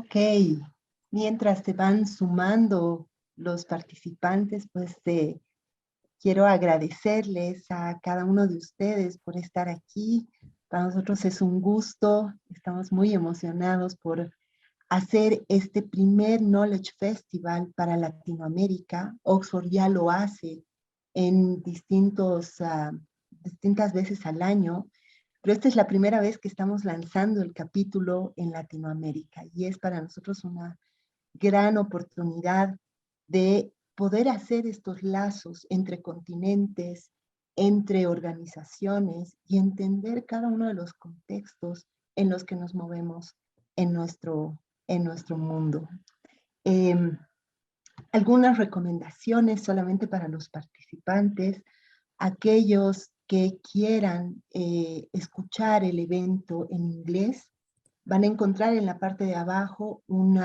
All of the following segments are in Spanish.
Ok, mientras te van sumando los participantes, pues quiero agradecerles a cada uno de ustedes por estar aquí. Para nosotros es un gusto, estamos muy emocionados por hacer este primer Knowledge Festival para Latinoamérica. Oxford ya lo hace en distintas veces al año, pero esta es la primera vez que estamos lanzando el capítulo en Latinoamérica y es para nosotros una gran oportunidad de poder hacer estos lazos entre continentes, entre organizaciones y entender cada uno de los contextos en los que nos movemos en nuestro mundo. Algunas recomendaciones solamente para los participantes, aquellos que quieran escuchar el evento en inglés, van a encontrar en la parte de abajo un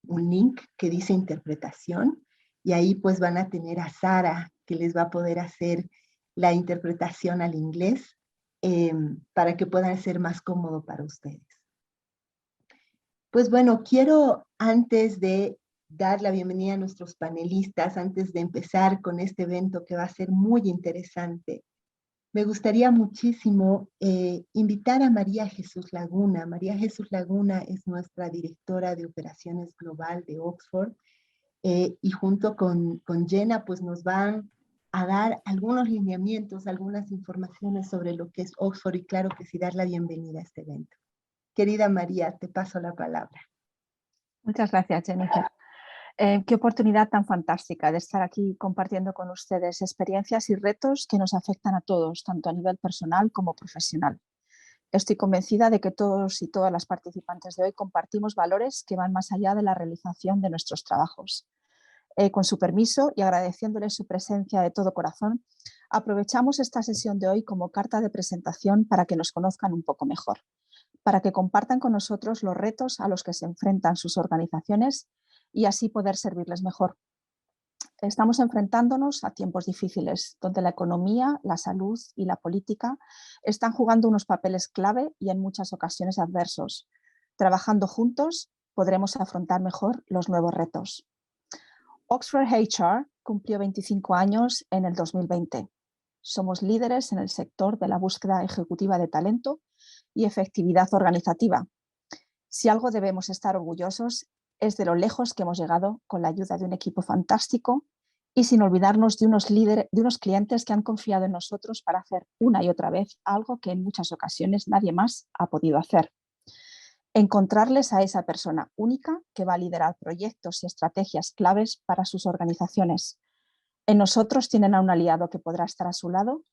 link que dice interpretación y ahí pues van a tener a Sara que les va a poder hacer la interpretación al inglés para que puedan ser más cómodo para ustedes. Pues bueno, quiero antes de dar la bienvenida a nuestros panelistas, antes de empezar con este evento que va a ser muy interesante, me gustaría muchísimo invitar a María Jesús Laguna. María Jesús Laguna es nuestra directora de operaciones global de Oxford y junto con Jenna pues nos van a dar algunos lineamientos, algunas informaciones sobre lo que es Oxford y claro que sí dar la bienvenida a este evento. Querida María, te paso la palabra. Muchas gracias, Jennifer. Qué oportunidad tan fantástica de estar aquí compartiendo con ustedes experiencias y retos que nos afectan a todos, tanto a nivel personal como profesional. Estoy convencida de que todos y todas las participantes de hoy compartimos valores que van más allá de la realización de nuestros trabajos. Con su permiso y agradeciéndoles su presencia de todo corazón, aprovechamos esta sesión de hoy como carta de presentación para que nos conozcan un poco mejor, para que compartan con nosotros los retos a los que se enfrentan sus organizaciones y así poder servirles mejor. Estamos enfrentándonos a tiempos difíciles, donde la economía, la salud y la política están jugando unos papeles clave y en muchas ocasiones adversos. Trabajando juntos, podremos afrontar mejor los nuevos retos. Oxford HR cumplió 25 años en el 2020. Somos líderes en el sector de la búsqueda ejecutiva de talento y efectividad organizativa. Si algo debemos estar orgullosos es de lo lejos que hemos llegado con la ayuda de un equipo fantástico y sin olvidarnos de unos clientes que han confiado en nosotros para hacer una y otra vez algo que en muchas ocasiones nadie más ha podido hacer. Encontrarles a esa persona única que va a liderar proyectos y estrategias claves para sus organizaciones. En nosotros tienen a un aliado que podrá estar a su lado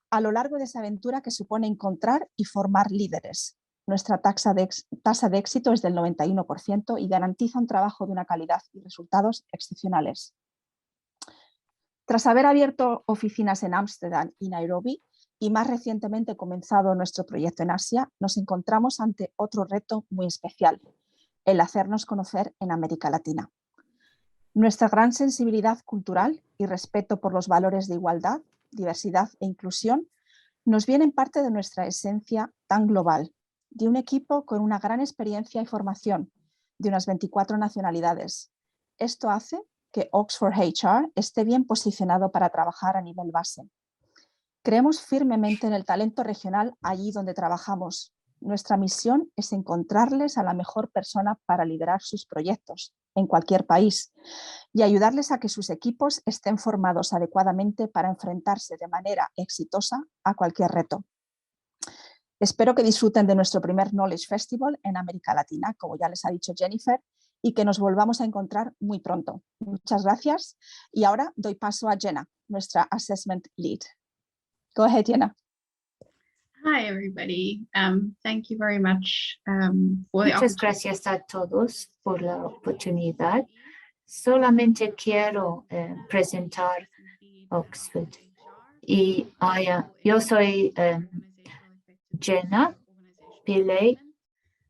a lo largo de esa aventura que supone encontrar y formar líderes. Nuestra tasa de éxito es del 91% y garantiza un trabajo de una calidad y resultados excepcionales. Tras haber abierto oficinas en Ámsterdam y Nairobi y más recientemente comenzado nuestro proyecto en Asia, nos encontramos ante otro reto muy especial, el hacernos conocer en América Latina. Nuestra gran sensibilidad cultural y respeto por los valores de igualdad, diversidad e inclusión nos viene en parte de nuestra esencia tan global, de un equipo con una gran experiencia y formación, de unas 24 nacionalidades. Esto hace que Oxford HR esté bien posicionado para trabajar a nivel base. Creemos firmemente en el talento regional allí donde trabajamos. Nuestra misión es encontrarles a la mejor persona para liderar sus proyectos en cualquier país y ayudarles a que sus equipos estén formados adecuadamente para enfrentarse de manera exitosa a cualquier reto. Espero que disfruten de nuestro primer Knowledge Festival en América Latina, como ya les ha dicho Jennifer, y que nos volvamos a encontrar muy pronto. Muchas gracias. Y ahora doy paso a Jenna, nuestra Assessment Lead. Go ahead, Jenna. Hi, everybody. Thank you very much for the Muchas gracias a todos por la oportunidad. Solamente quiero presentar Oxford. Y yo soy Jenna Pillay.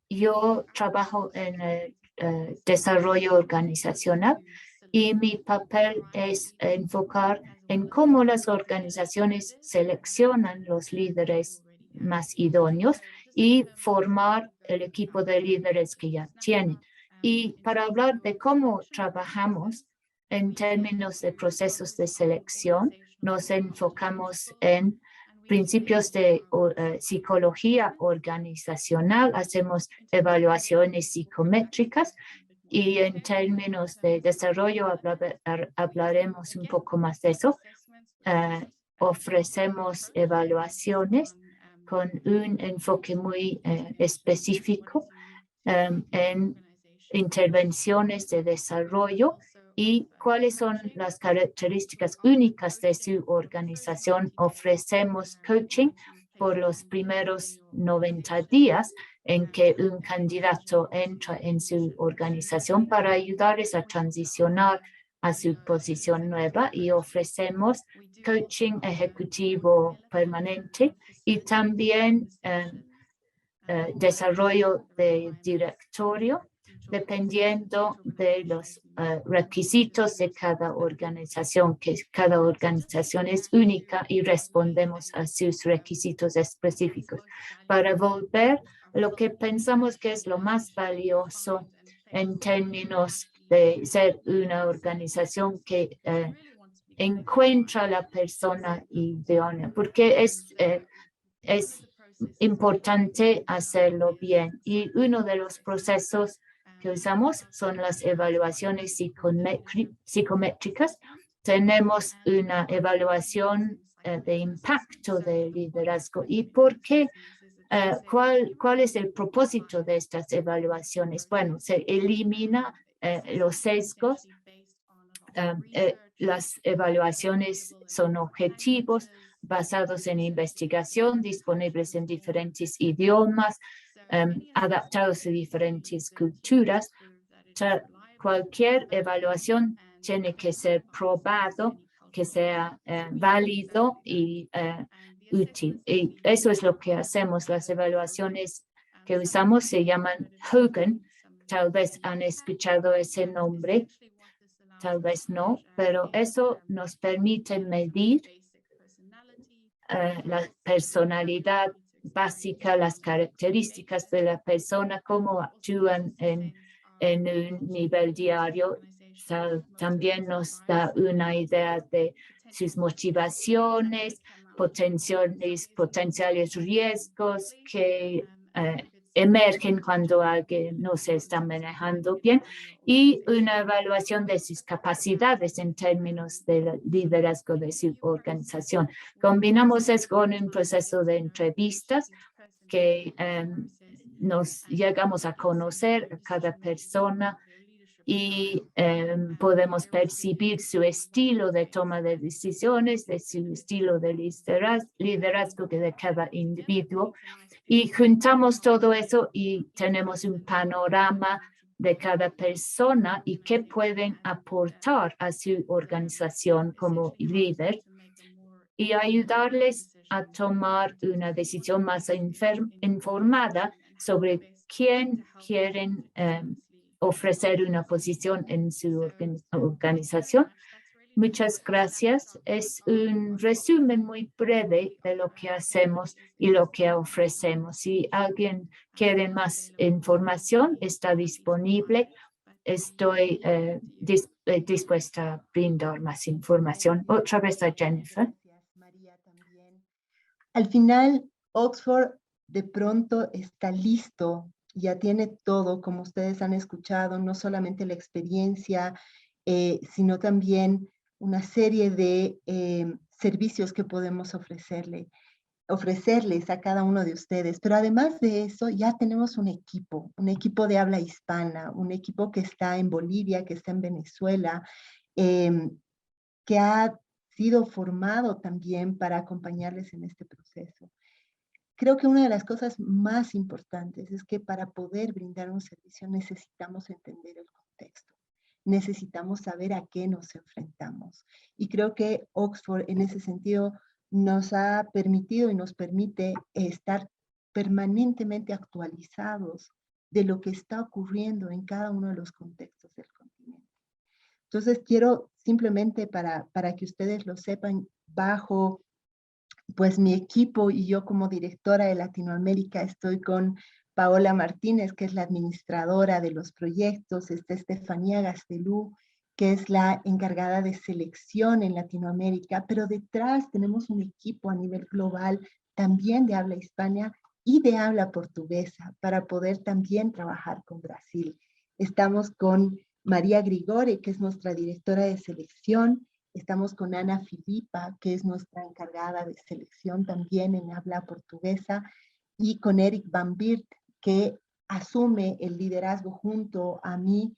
Yo trabajo en el desarrollo organizacional y mi papel es enfocar en cómo las organizaciones seleccionan los líderes más idóneos y formar el equipo de líderes que ya tienen. Y para hablar de cómo trabajamos en términos de procesos de selección, nos enfocamos en principios de psicología organizacional, hacemos evaluaciones psicométricas y en términos de desarrollo hablaremos un poco más de eso. Ofrecemos evaluaciones con un enfoque muy específico en intervenciones de desarrollo y cuáles son las características únicas de su organización. Ofrecemos coaching por los primeros 90 días en que un candidato entra en su organización para ayudarles a transicionar a su posición nueva, y ofrecemos coaching ejecutivo permanente y también desarrollo de directorio, dependiendo de los requisitos de cada organización, que cada organización es única y respondemos a sus requisitos específicos. Para volver, lo que pensamos que es lo más valioso en términos de ser una organización que encuentra a la persona idónea, porque es importante hacerlo bien. Y uno de los procesos que usamos son las evaluaciones psicométricas. Tenemos una evaluación de impacto de liderazgo. ¿Y por qué? ¿Cuál es el propósito de estas evaluaciones? Bueno, se elimina los sesgos. Las evaluaciones son objetivos, basados en investigación, disponibles en diferentes idiomas, adaptados a diferentes culturas. Cualquier evaluación tiene que ser probado, que sea válido y útil. Y eso es lo que hacemos. Las evaluaciones que usamos se llaman Hogan. Tal vez han escuchado ese nombre, tal vez no, pero eso nos permite medir la personalidad básica, las características de la persona, cómo actúan en un nivel diario. También nos da una idea de sus motivaciones, potenciales riesgos que emergen cuando alguien no se está manejando bien, y una evaluación de sus capacidades en términos de liderazgo de su organización. Combinamos eso con un proceso de entrevistas que nos llegamos a conocer a cada persona y podemos percibir su estilo de toma de decisiones, de su estilo de liderazgo de cada individuo. Y juntamos todo eso y tenemos un panorama de cada persona y qué pueden aportar a su organización como líder, y ayudarles a tomar una decisión más informada sobre quién quieren ofrecer una posición en su organización. Muchas gracias. Es un resumen muy breve de lo que hacemos y lo que ofrecemos. Si alguien quiere más información, está disponible. Estoy dispuesta a brindar más información. Otra vez a Jennifer. Gracias, María, también. Al final, Oxford de pronto está listo, ya tiene todo, como ustedes han escuchado, no solamente la experiencia, sino también una serie de servicios que podemos ofrecerles a cada uno de ustedes. Pero además de eso, ya tenemos un equipo de habla hispana, un equipo que está en Bolivia, que está en Venezuela, que ha sido formado también para acompañarles en este proceso. Creo que una de las cosas más importantes es que para poder brindar un servicio necesitamos entender el contexto. Necesitamos saber a qué nos enfrentamos. Y creo que Oxford en ese sentido nos ha permitido y nos permite estar permanentemente actualizados de lo que está ocurriendo en cada uno de los contextos del continente. Entonces quiero simplemente para que ustedes lo sepan, bajo pues mi equipo y yo como directora de Latinoamérica estoy con Paola Martínez, que es la administradora de los proyectos, está Estefanía Gastelú, que es la encargada de selección en Latinoamérica, pero detrás tenemos un equipo a nivel global también de habla hispana y de habla portuguesa para poder también trabajar con Brasil. Estamos con María Grigore, que es nuestra directora de selección. Estamos con Ana Filipa, que es nuestra encargada de selección también en habla portuguesa, y con Eric Van Birt, que asume el liderazgo junto a mí.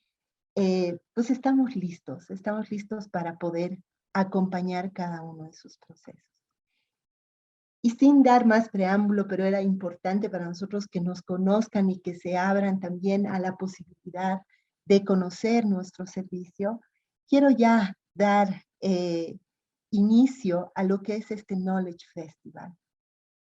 Pues estamos listos para poder acompañar cada uno de sus procesos. Y sin dar más preámbulo, pero era importante para nosotros que nos conozcan y que se abran también a la posibilidad de conocer nuestro servicio, quiero ya dar inicio a lo que es este Knowledge Festival.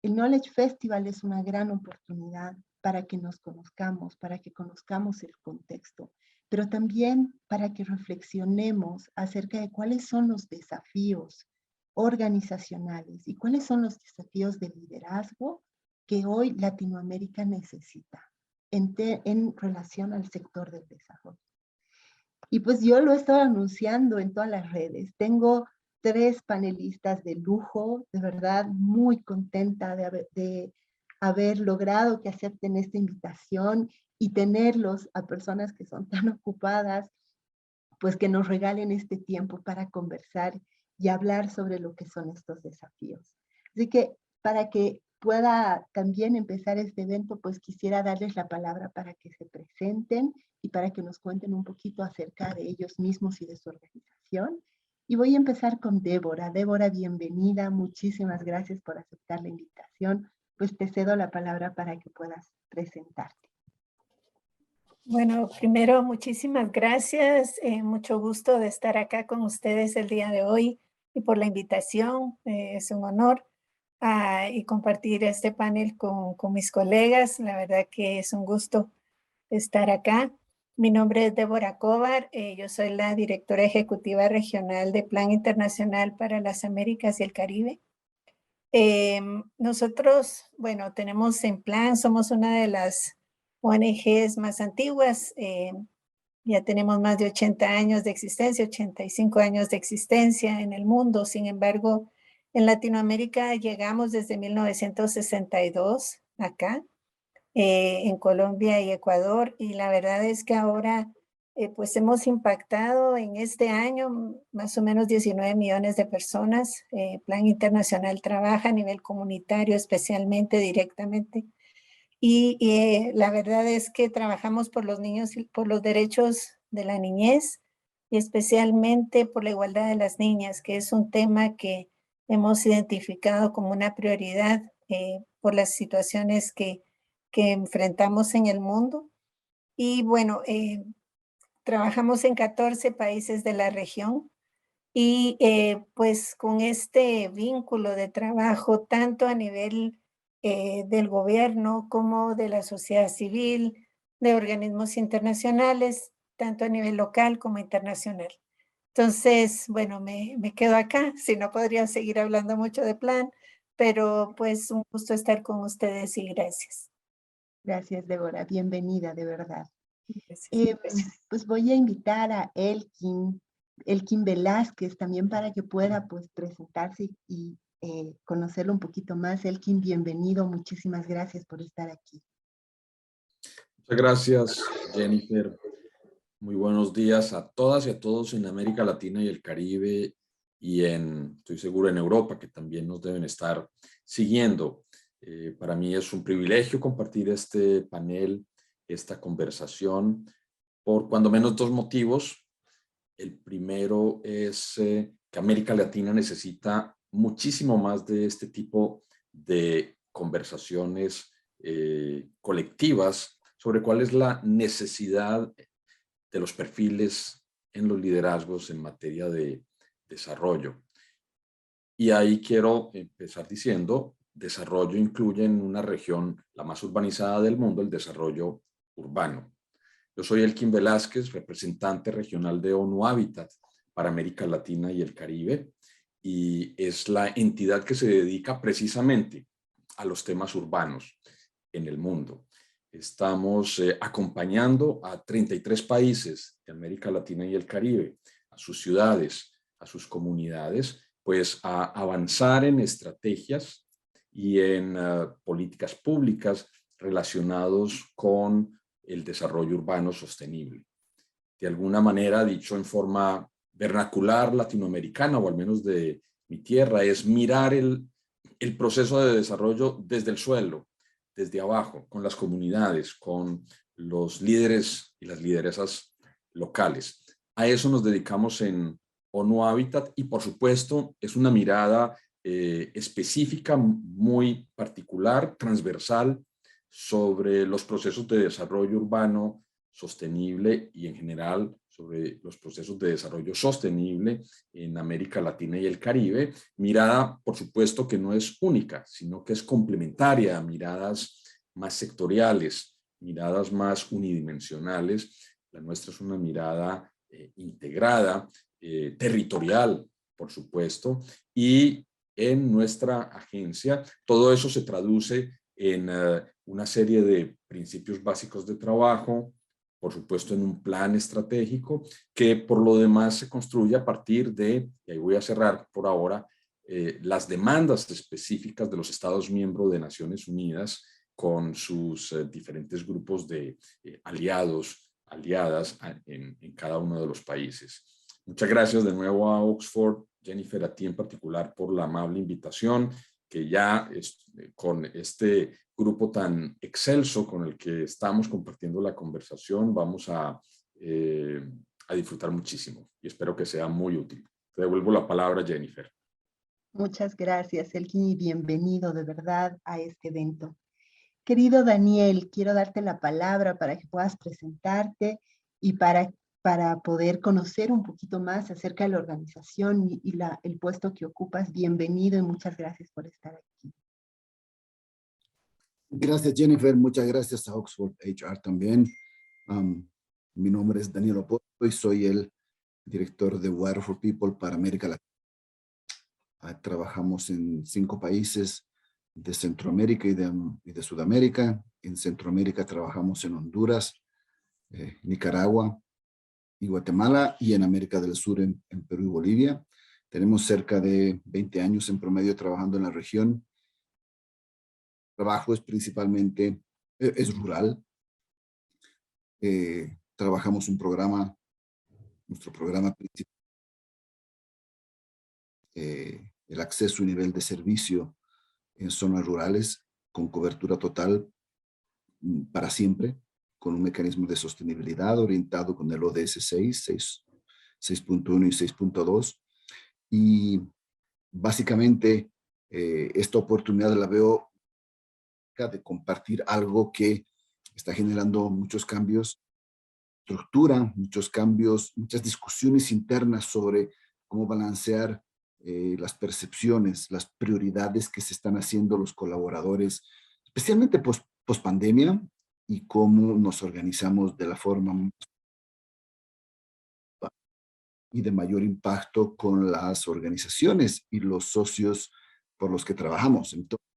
El Knowledge Festival es una gran oportunidad para que nos conozcamos, para que conozcamos el contexto, pero también para que reflexionemos acerca de cuáles son los desafíos organizacionales y cuáles son los desafíos de liderazgo que hoy Latinoamérica necesita en relación al sector del desarrollo. Y pues yo lo he estado anunciando en todas las redes. Tengo 3 panelistas de lujo, de verdad muy contenta de haber logrado que acepten esta invitación y tenerlos a personas que son tan ocupadas, pues que nos regalen este tiempo para conversar y hablar sobre lo que son estos desafíos. Así que para que pueda también empezar este evento, pues quisiera darles la palabra para que se presenten y para que nos cuenten un poquito acerca de ellos mismos y de su organización. Y voy a empezar con Débora. Débora, bienvenida. Muchísimas gracias por aceptar la invitación. Pues te cedo la palabra para que puedas presentarte. Bueno, primero, muchísimas gracias. Mucho gusto de estar acá con ustedes el día de hoy y por la invitación. Es un honor y compartir este panel con mis colegas. La verdad que es un gusto estar acá. Mi nombre es Débora Cobar. Yo soy la directora ejecutiva regional de Plan Internacional para las Américas y el Caribe. Nosotros, bueno, tenemos en Plan, somos una de las ONGs más antiguas, ya tenemos más de 80 años de existencia, 85 años de existencia en el mundo. Sin embargo, en Latinoamérica llegamos desde 1962 acá, en Colombia y Ecuador, y la verdad es que ahora pues hemos impactado en este año más o menos 19 millones de personas. Plan Internacional trabaja a nivel comunitario, especialmente directamente. Y la verdad es que trabajamos por los niños y por los derechos de la niñez y especialmente por la igualdad de las niñas, que es un tema que hemos identificado como una prioridad por las situaciones que enfrentamos en el mundo. Y bueno, trabajamos en 14 países de la región y pues con este vínculo de trabajo tanto a nivel del gobierno como de la sociedad civil, de organismos internacionales, tanto a nivel local como internacional. Entonces, bueno, me quedo acá, si no podría seguir hablando mucho de Plan, pero pues un gusto estar con ustedes y gracias. Gracias, Débora. Bienvenida, de verdad. Gracias. Pues voy a invitar a Elkin Velázquez también para que pueda pues presentarse y conocerlo un poquito más. Elkin, bienvenido. Muchísimas gracias por estar aquí. Muchas gracias, Jennifer. Muy buenos días a todas y a todos en América Latina y el Caribe y estoy seguro, en Europa, que también nos deben estar siguiendo. Para mí es un privilegio compartir este panel, esta conversación, por cuando menos 2 motivos. El primero es que América Latina necesita muchísimo más de este tipo de conversaciones colectivas sobre cuál es la necesidad de los perfiles en los liderazgos en materia de desarrollo. Y ahí quiero empezar diciendo, desarrollo incluye en una región la más urbanizada del mundo el desarrollo urbano. Yo soy Elkin Velázquez, representante regional de ONU Habitat para América Latina y el Caribe, y es la entidad que se dedica precisamente a los temas urbanos en el mundo. Estamos acompañando a 33 países de América Latina y el Caribe, a sus ciudades, a sus comunidades, pues a avanzar en estrategias y en políticas públicas relacionados con el desarrollo urbano sostenible. De alguna manera, dicho en forma vernacular latinoamericana, o al menos de mi tierra, es mirar el proceso de desarrollo desde el suelo, desde abajo, con las comunidades, con los líderes y las lideresas locales. A eso nos dedicamos en ONU Habitat y, por supuesto, es una mirada específica, muy particular, transversal, sobre los procesos de desarrollo urbano sostenible y en general sobre los procesos de desarrollo sostenible en América Latina y el Caribe, mirada por supuesto que no es única, sino que es complementaria a miradas más sectoriales, miradas más unidimensionales. La nuestra es una mirada integrada, territorial, por supuesto, y en nuestra agencia todo eso se traduce en una serie de principios básicos de trabajo, por supuesto en un plan estratégico que por lo demás se construye a partir de, y ahí voy a cerrar por ahora, las demandas específicas de los Estados miembros de Naciones Unidas con sus diferentes grupos de aliados, aliadas en cada uno de los países. Muchas gracias de nuevo a Oxford, Jennifer, a ti en particular por la amable invitación, que ya con este grupo tan excelso con el que estamos compartiendo la conversación vamos a disfrutar muchísimo y espero que sea muy útil. Te devuelvo la palabra, Jennifer. Muchas gracias, Elkin, y bienvenido de verdad a este evento. Querido Daniel, quiero darte la palabra para que puedas presentarte y para poder conocer un poquito más acerca de la organización y el puesto que ocupas. Bienvenido y muchas gracias por estar aquí. Gracias, Jennifer. Muchas gracias a Oxford HR también. Mi nombre es Daniel Oporto y soy el director de Water for People para América Latina. Trabajamos en 5 países de Centroamérica y de Sudamérica. En Centroamérica trabajamos en Honduras, Nicaragua y Guatemala, y en América del Sur en Perú y Bolivia. Tenemos cerca de 20 años en promedio trabajando en la región. El trabajo es principalmente, es rural. Trabajamos nuestro programa principal, el acceso y nivel de servicio en zonas rurales con cobertura total para siempre, con un mecanismo de sostenibilidad orientado con el ODS 6.1 y 6.2. Y básicamente esta oportunidad la veo de compartir algo que está generando muchos cambios, estructura, muchos cambios, muchas discusiones internas sobre cómo balancear las percepciones, las prioridades que se están haciendo los colaboradores, especialmente post pandemia, y cómo nos organizamos de la forma y de mayor impacto con las organizaciones y los socios por los que trabajamos. Entonces,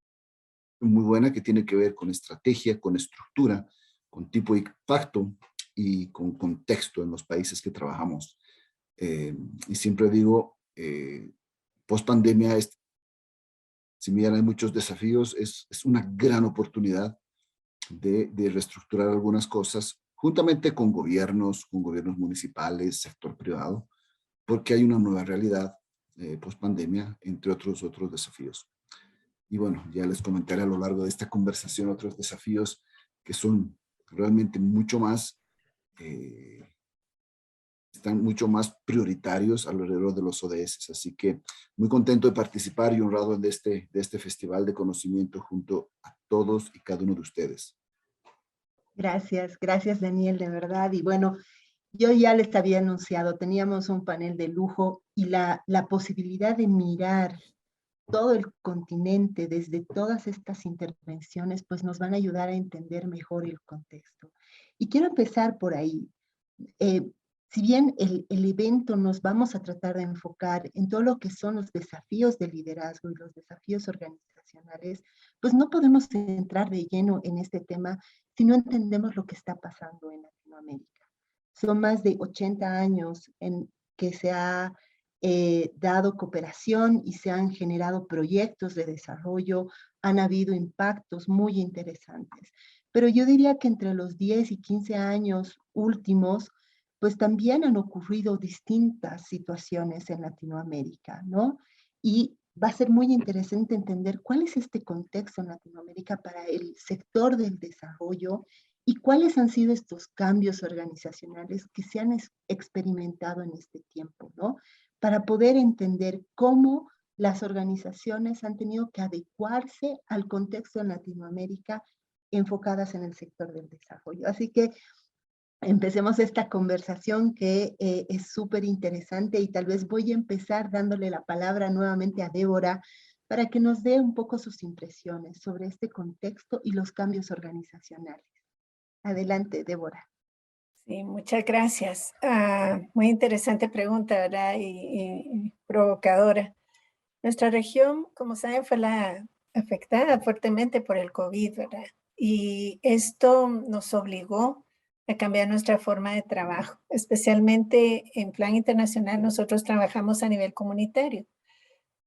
muy buena que tiene que ver con estrategia, con estructura, con tipo de impacto y con contexto en los países que trabajamos. Y siempre digo, post pandemia, si bien hay muchos desafíos, es una gran oportunidad de reestructurar algunas cosas juntamente con gobiernos municipales, sector privado, porque hay una nueva realidad post pandemia, entre otros desafíos. Y bueno, ya les comentaré a lo largo de esta conversación otros desafíos que son realmente mucho más, están mucho más prioritarios alrededor de los ODS. Así que muy contento de participar y honrado de este festival de conocimiento junto a todos y cada uno de ustedes. Gracias, gracias Daniel, de verdad. Y bueno, yo ya les había anunciado, teníamos un panel de lujo y la posibilidad de mirar todo el continente desde todas estas intervenciones, pues nos van a ayudar a entender mejor el contexto. Y quiero empezar por ahí. si bien el evento nos vamos a tratar de enfocar en todo lo que son los desafíos de liderazgo y los desafíos organizacionales, pues no podemos entrar de lleno en este tema si no entendemos lo que está pasando en Latinoamérica. Son más de 80 años en que se ha dado cooperación y se han generado proyectos de desarrollo, han habido impactos muy interesantes. Pero yo diría que entre los 10 y 15 años últimos, pues también han ocurrido distintas situaciones en Latinoamérica, ¿no? Y va a ser muy interesante entender cuál es este contexto en Latinoamérica para el sector del desarrollo y cuáles han sido estos cambios organizacionales que se han experimentado en este tiempo, ¿no? Para poder entender cómo las organizaciones han tenido que adecuarse al contexto en Latinoamérica enfocadas en el sector del desarrollo. Así que empecemos esta conversación que es súper interesante y tal vez voy a empezar dándole la palabra nuevamente a Débora para que nos dé un poco sus impresiones sobre este contexto y los cambios organizacionales. Adelante, Débora. Sí, muchas gracias. Muy interesante pregunta, ¿verdad? Y provocadora. Nuestra región, como saben, fue la afectada fuertemente por el COVID, ¿verdad? Y esto nos obligó a cambiar nuestra forma de trabajo, especialmente en plan internacional. Nosotros trabajamos a nivel comunitario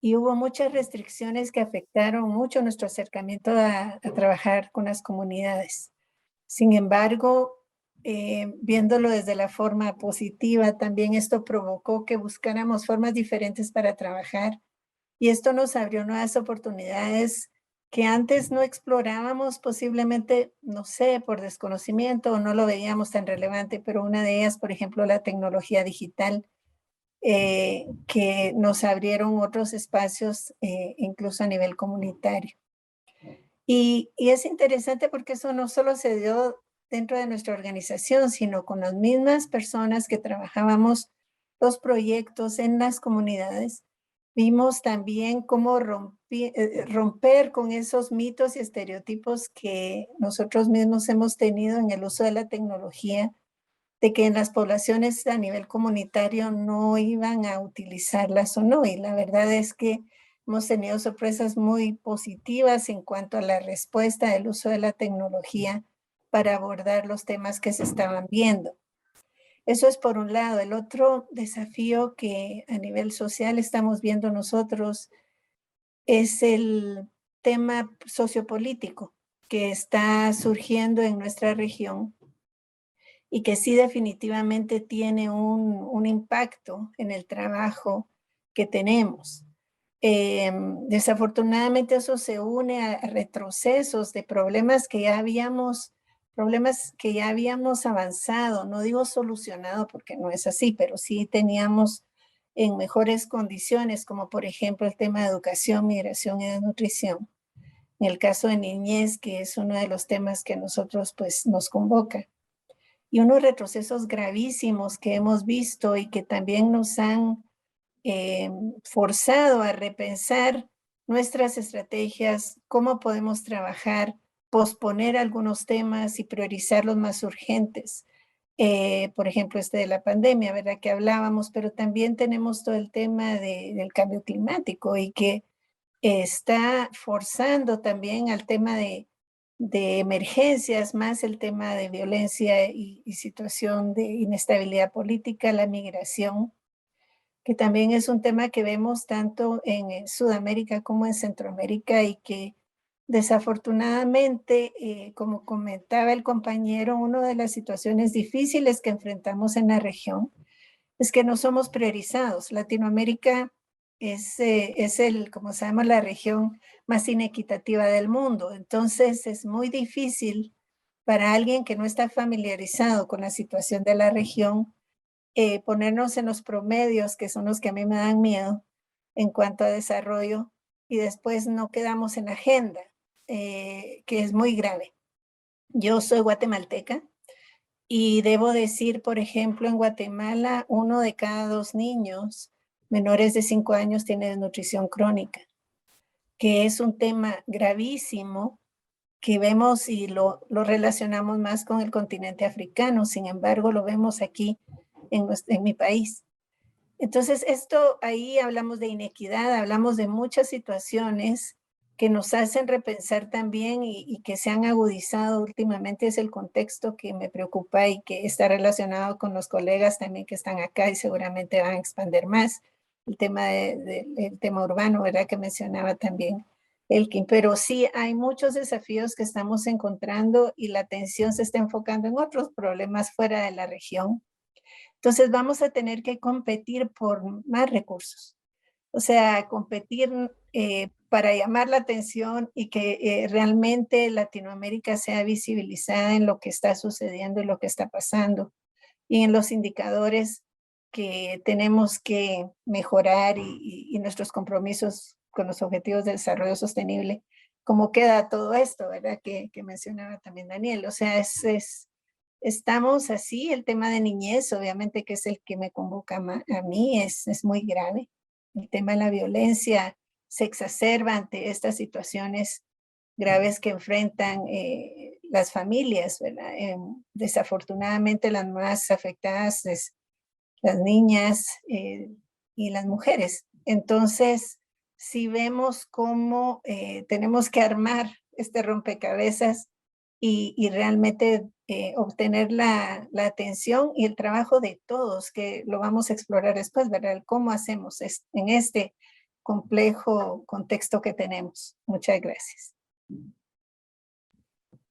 y hubo muchas restricciones que afectaron mucho nuestro acercamiento a trabajar con las comunidades. Sin embargo, viéndolo desde la forma positiva, también esto provocó que buscáramos formas diferentes para trabajar y esto nos abrió nuevas oportunidades que antes no explorábamos, posiblemente, no sé, por desconocimiento o no lo veíamos tan relevante, pero una de ellas, por ejemplo, la tecnología digital, que nos abrieron otros espacios, incluso a nivel comunitario. Y es interesante porque eso no solo se dio dentro de nuestra organización, sino con las mismas personas que trabajábamos los proyectos en las comunidades. Vimos también cómo romper con esos mitos y estereotipos que nosotros mismos hemos tenido en el uso de la tecnología, de que en las poblaciones a nivel comunitario no iban a utilizarlas o no. Y la verdad es que hemos tenido sorpresas muy positivas en cuanto a la respuesta del uso de la tecnología para abordar los temas que se estaban viendo. Eso es por un lado. El otro desafío que a nivel social estamos viendo nosotros es el tema sociopolítico que está surgiendo en nuestra región y que sí definitivamente tiene un impacto en el trabajo que tenemos. Desafortunadamente eso se une a retrocesos de problemas que ya habíamos avanzado, no digo solucionado porque no es así, pero sí teníamos en mejores condiciones, como por ejemplo el tema de educación, migración y desnutrición. En el caso de niñez, que es uno de los temas que nosotros pues nos convoca. Y unos retrocesos gravísimos que hemos visto y que también nos han forzado a repensar nuestras estrategias, cómo podemos trabajar, posponer algunos temas y priorizar los más urgentes. Por ejemplo, de la pandemia, ¿verdad? Que hablábamos, pero también tenemos todo el tema del cambio climático y que está forzando también al tema de emergencias, más el tema de violencia y situación de inestabilidad política, la migración, que también es un tema que vemos tanto en Sudamérica como en Centroamérica y que desafortunadamente, como comentaba el compañero, una de las situaciones difíciles que enfrentamos en la región es que no somos priorizados. Latinoamérica es como sabemos, la región más inequitativa del mundo. Entonces es muy difícil para alguien que no está familiarizado con la situación de la región ponernos en los promedios, que son los que a mí me dan miedo en cuanto a desarrollo, y después no quedamos en la agenda, que es muy grave. Yo soy guatemalteca y debo decir, por ejemplo, en Guatemala, 1 de cada 2 niños menores de 5 años tiene desnutrición crónica, que es un tema gravísimo que vemos y lo relacionamos más con el continente africano. Sin embargo, lo vemos aquí en mi país. Entonces, ahí hablamos de inequidad, hablamos de muchas situaciones que nos hacen repensar también y que se han agudizado últimamente. Es el contexto que me preocupa y que está relacionado con los colegas también que están acá y seguramente van a expandir más. El tema el tema urbano, ¿verdad? Que mencionaba también Elkin. Pero sí, hay muchos desafíos que estamos encontrando y la atención se está enfocando en otros problemas fuera de la región. Entonces vamos a tener que competir por más recursos. O sea, competir para llamar la atención y que realmente Latinoamérica sea visibilizada en lo que está sucediendo y lo que está pasando. Y en los indicadores que tenemos que mejorar y nuestros compromisos con los objetivos de desarrollo sostenible. ¿Cómo queda todo esto, verdad? Que mencionaba también Daniel. O sea, estamos así, el tema de niñez, obviamente que es el que me convoca a mí, es muy grave. El tema de la violencia se exacerba ante estas situaciones graves que enfrentan las familias, ¿verdad? Desafortunadamente las más afectadas es las niñas y las mujeres. Entonces, si vemos cómo tenemos que armar este rompecabezas y realmente obtener la atención y el trabajo de todos, que lo vamos a explorar después, ¿verdad? ¿Cómo hacemos en este complejo contexto que tenemos? Muchas gracias.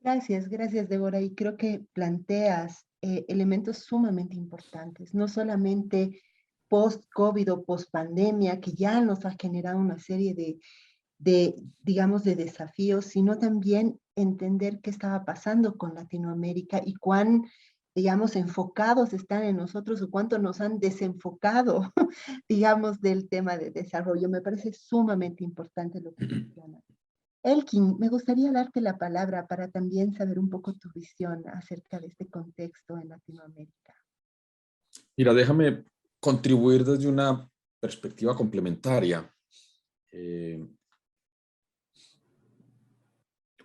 Gracias, Débora. Y creo que planteas elementos sumamente importantes, no solamente post-COVID o post-pandemia, que ya nos ha generado una serie digamos, de desafíos, sino también entender qué estaba pasando con Latinoamérica y cuán, digamos, enfocados están en nosotros o cuánto nos han desenfocado, digamos, del tema de desarrollo. Me parece sumamente importante lo que mencionas. Elkin, me gustaría darte la palabra para también saber un poco tu visión acerca de este contexto en Latinoamérica. Mira, déjame contribuir desde una perspectiva complementaria.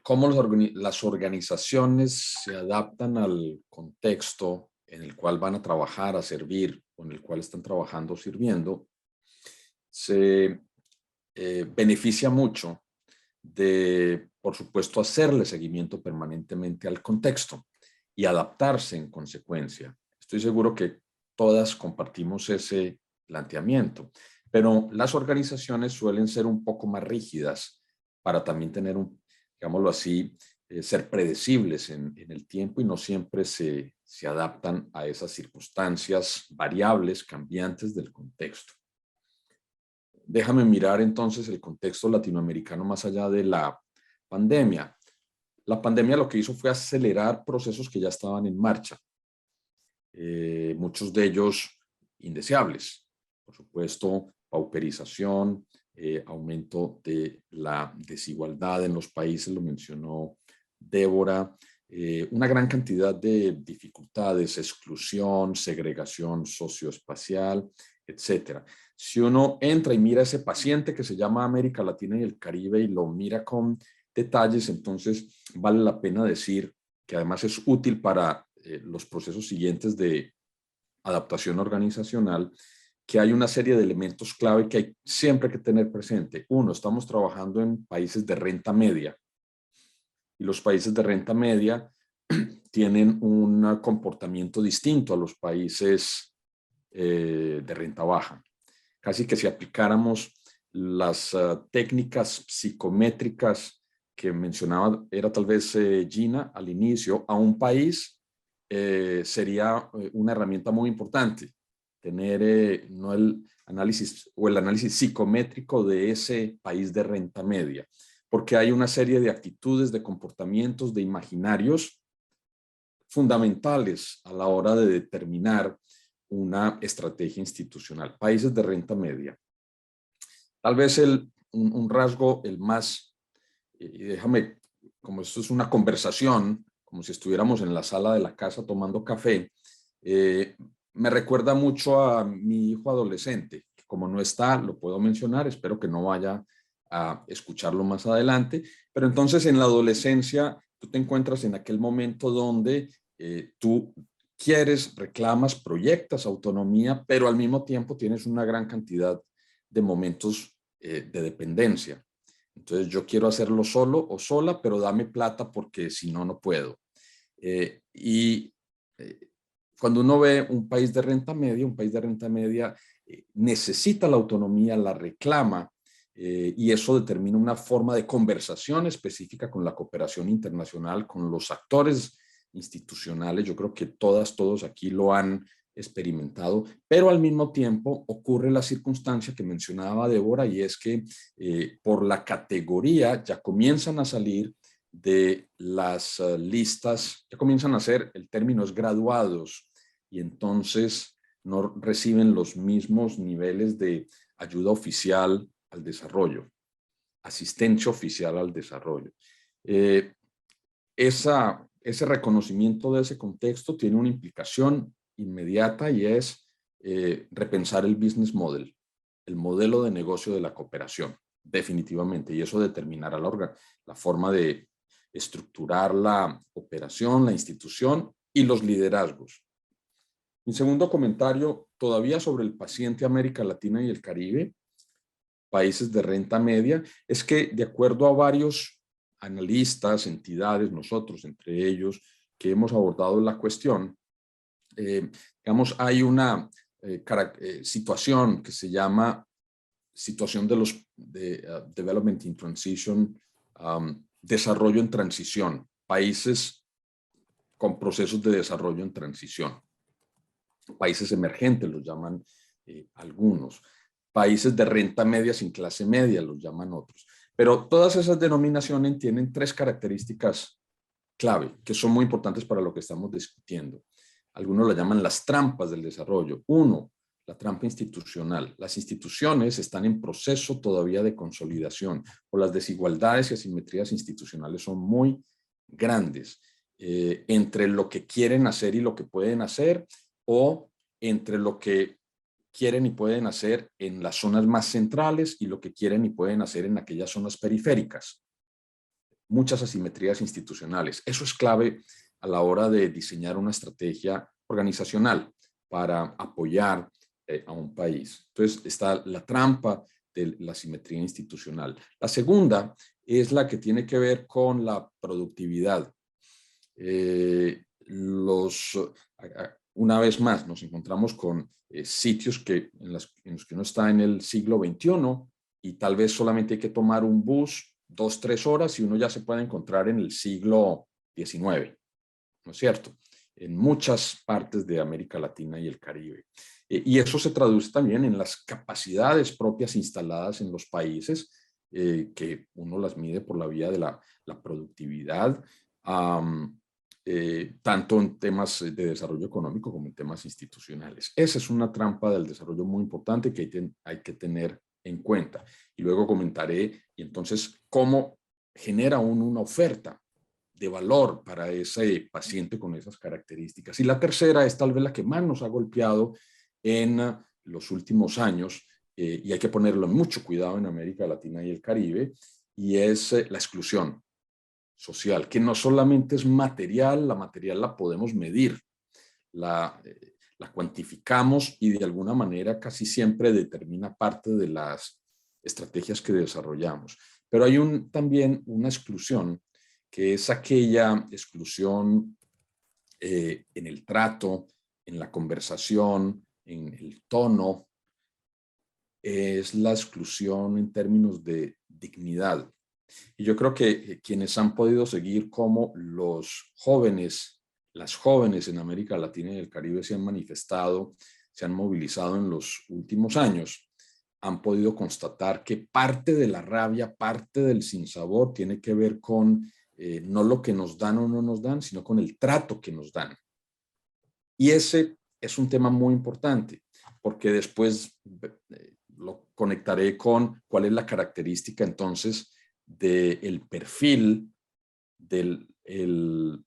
Cómo las organizaciones se adaptan al contexto en el cual van a trabajar, a servir, o en el cual están trabajando o sirviendo, se beneficia mucho de, por supuesto, hacerle seguimiento permanentemente al contexto y adaptarse en consecuencia. Estoy seguro que todas compartimos ese planteamiento, pero las organizaciones suelen ser un poco más rígidas para también tener digámoslo así, ser predecibles en el tiempo y no siempre se adaptan a esas circunstancias variables, cambiantes del contexto. Déjame mirar entonces el contexto latinoamericano más allá de la pandemia. La pandemia lo que hizo fue acelerar procesos que ya estaban en marcha, muchos de ellos indeseables. Por supuesto, pauperización, aumento de la desigualdad en los países, lo mencionó Débora, una gran cantidad de dificultades, exclusión, segregación socioespacial, etcétera. Si uno entra y mira a ese paciente que se llama América Latina y el Caribe y lo mira con detalles, entonces vale la pena decir que además es útil para los procesos siguientes de adaptación organizacional, que hay una serie de elementos clave que hay siempre que tener presente. Uno, estamos trabajando en países de renta media y los países de renta media tienen un comportamiento distinto a los países de renta baja. Casi que si aplicáramos las técnicas psicométricas que mencionaba, era tal vez Gina al inicio, a un país sería una herramienta muy importante. Tener no el análisis o el análisis psicométrico de ese país de renta media, porque hay una serie de actitudes, de comportamientos, de imaginarios fundamentales a la hora de determinar una estrategia institucional. Países de renta media. Tal vez un rasgo el más, y déjame, como esto es una conversación, como si estuviéramos en la sala de la casa tomando café, me recuerda mucho a mi hijo adolescente, que como no está, lo puedo mencionar, espero que no vaya a escucharlo más adelante, pero entonces en la adolescencia tú te encuentras en aquel momento donde tú quieres, reclamas, proyectas autonomía, pero al mismo tiempo tienes una gran cantidad de momentos de dependencia. Entonces yo quiero hacerlo solo o sola, pero dame plata porque si no, no puedo. Cuando uno ve un país de renta media necesita la autonomía, la reclama, y eso determina una forma de conversación específica con la cooperación internacional, con los actores institucionales. Yo creo que todos aquí lo han experimentado, pero al mismo tiempo ocurre la circunstancia que mencionaba Débora, y es que por la categoría ya comienzan a salir de las listas, ya comienzan a ser, el término es graduados, y entonces no reciben los mismos niveles de ayuda oficial al desarrollo, asistencia oficial al desarrollo. Ese reconocimiento de ese contexto tiene una implicación inmediata, y es repensar el business model, el modelo de negocio de la cooperación, definitivamente, y eso determinará la forma de estructurar la operación, la institución y los liderazgos. Mi segundo comentario, todavía sobre el paciente América Latina y el Caribe, países de renta media, es que de acuerdo a varios analistas, entidades, nosotros entre ellos, que hemos abordado la cuestión, digamos, hay una situación que se llama situación de Development in Transition, desarrollo en transición, países con procesos de desarrollo en transición, países emergentes los llaman algunos, países de renta media sin clase media los llaman otros. Pero todas esas denominaciones tienen tres características clave que son muy importantes para lo que estamos discutiendo. Algunos lo llaman las trampas del desarrollo. Uno, la trampa institucional. Las instituciones están en proceso todavía de consolidación, o las desigualdades y asimetrías institucionales son muy grandes entre lo que quieren hacer y lo que pueden hacer, o entre lo que quieren y pueden hacer en las zonas más centrales y lo que quieren y pueden hacer en aquellas zonas periféricas. Muchas asimetrías institucionales. Eso es clave a la hora de diseñar una estrategia organizacional para apoyar a un país. Entonces está la trampa de la asimetría institucional. La segunda es la que tiene que ver con la productividad. Una vez más nos encontramos con sitios en los que uno está en el siglo XXI y tal vez solamente hay que tomar un bus 2-3 horas y uno ya se puede encontrar en el siglo XIX, ¿no es cierto? En muchas partes de América Latina y el Caribe. Y eso se traduce también en las capacidades propias instaladas en los países, que uno las mide por la vía de la productividad, tanto en temas de desarrollo económico como en temas institucionales. Esa es una trampa del desarrollo muy importante que hay que tener en cuenta. Y luego comentaré, y entonces, cómo genera una oferta de valor para ese paciente con esas características. Y la tercera es tal vez la que más nos ha golpeado en los últimos años, y hay que ponerlo mucho cuidado en América Latina y el Caribe, y es la exclusión social, que no solamente es material, la material la podemos medir, la cuantificamos y de alguna manera casi siempre determina parte de las estrategias que desarrollamos. Pero hay también una exclusión, que es aquella exclusión en el trato, en la conversación, en el tono, es la exclusión en términos de dignidad. Y yo creo que quienes han podido seguir cómo los jóvenes, las jóvenes en América Latina y el Caribe se han manifestado, se han movilizado en los últimos años, han podido constatar que parte de la rabia, parte del sinsabor tiene que ver con no lo que nos dan o no nos dan, sino con el trato que nos dan. Y ese es un tema muy importante, porque después lo conectaré con cuál es la característica entonces del perfil del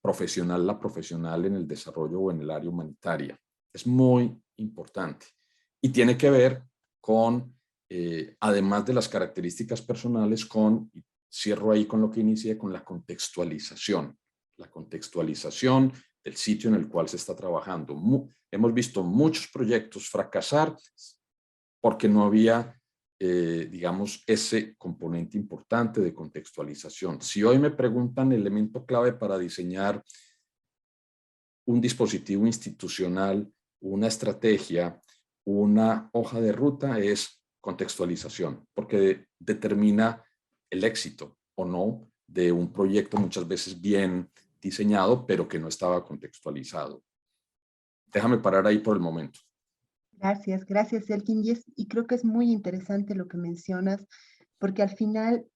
profesional, la profesional en el desarrollo o en el área humanitaria. Es muy importante y tiene que ver con, además de las características personales, y cierro ahí con lo que inicié, con la contextualización del sitio en el cual se está trabajando. Hemos visto muchos proyectos fracasar porque no había, digamos, ese componente importante de contextualización. Si hoy me preguntan el elemento clave para diseñar un dispositivo institucional, una estrategia, una hoja de ruta, es contextualización, porque determina el éxito o no de un proyecto muchas veces bien diseñado, pero que no estaba contextualizado. Déjame parar ahí por el momento. Gracias, gracias, Elkin. Y creo que es muy interesante lo que mencionas, porque al final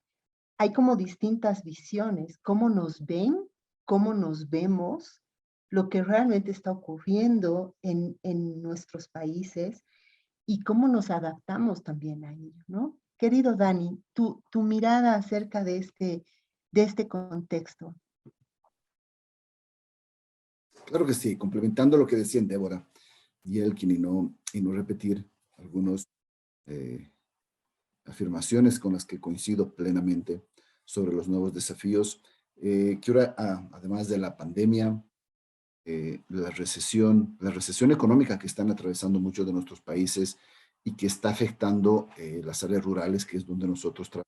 hay como distintas visiones, cómo nos ven, cómo nos vemos, lo que realmente está ocurriendo en nuestros países y cómo nos adaptamos también a ello, ¿no? Querido Dani, tu mirada acerca de este contexto. Claro que sí, complementando lo que decían Débora y Elkin y no repetir algunas afirmaciones con las que coincido plenamente sobre los nuevos desafíos. Quiero, además de la pandemia, la recesión económica que están atravesando muchos de nuestros países y que está afectando las áreas rurales, que es donde nosotros trabajamos.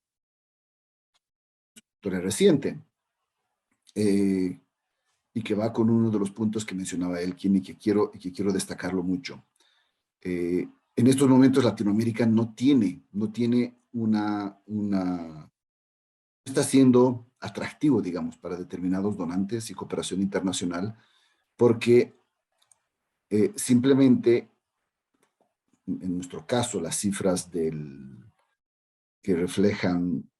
Historia reciente. Y que va con uno de los puntos que mencionaba Elkin y que quiero destacarlo mucho. En estos momentos Latinoamérica no está siendo atractivo, digamos, para determinados donantes y cooperación internacional, porque simplemente, en nuestro caso, las cifras que reflejan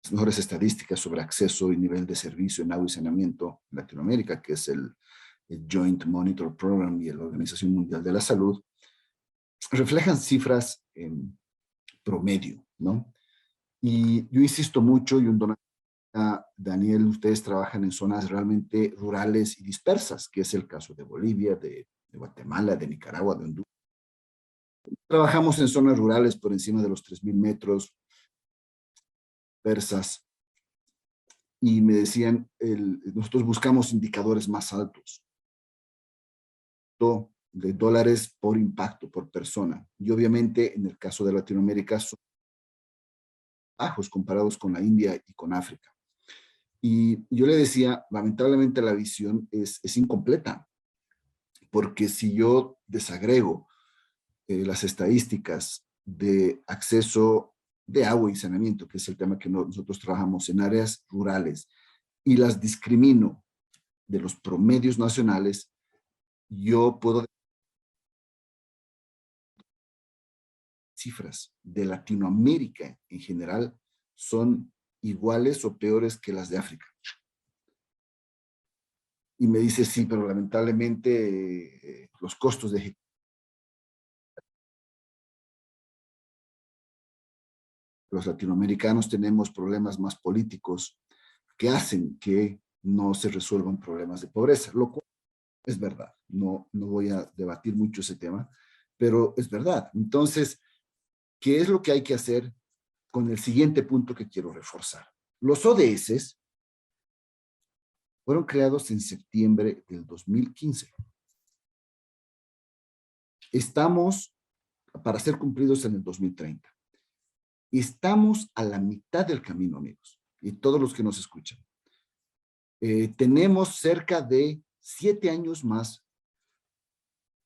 las mejores estadísticas sobre acceso y nivel de servicio en agua y saneamiento en Latinoamérica, que es el Joint Monitor Program y la Organización Mundial de la Salud, reflejan cifras en promedio, ¿no? Y yo insisto mucho, y un donante, Daniel, ustedes trabajan en zonas realmente rurales y dispersas, que es el caso de Bolivia, de Guatemala, de Nicaragua, de Honduras. Trabajamos en zonas rurales por encima de los 3,000 metros, dispersas, y me decían, nosotros buscamos indicadores más altos de dólares por impacto, por persona. Y obviamente, en el caso de Latinoamérica, son bajos comparados con la India y con África. Y yo le decía, lamentablemente la visión es incompleta, porque si yo desagrego las estadísticas de acceso de agua y saneamiento, que es el tema que nosotros trabajamos en áreas rurales, y las discrimino de los promedios nacionales, yo puedo cifras de Latinoamérica en general son iguales o peores que las de África. Y me dice, sí, pero lamentablemente los costos de ejecución. Los latinoamericanos tenemos problemas más políticos que hacen que no se resuelvan problemas de pobreza, lo cual es verdad. No voy a debatir mucho ese tema, pero es verdad. Entonces, ¿qué es lo que hay que hacer con el siguiente punto que quiero reforzar? Los ODS fueron creados en septiembre del 2015. Estamos para ser cumplidos en el 2030. Estamos a la mitad del camino, amigos, y todos los que nos escuchan. Tenemos cerca de 7 años más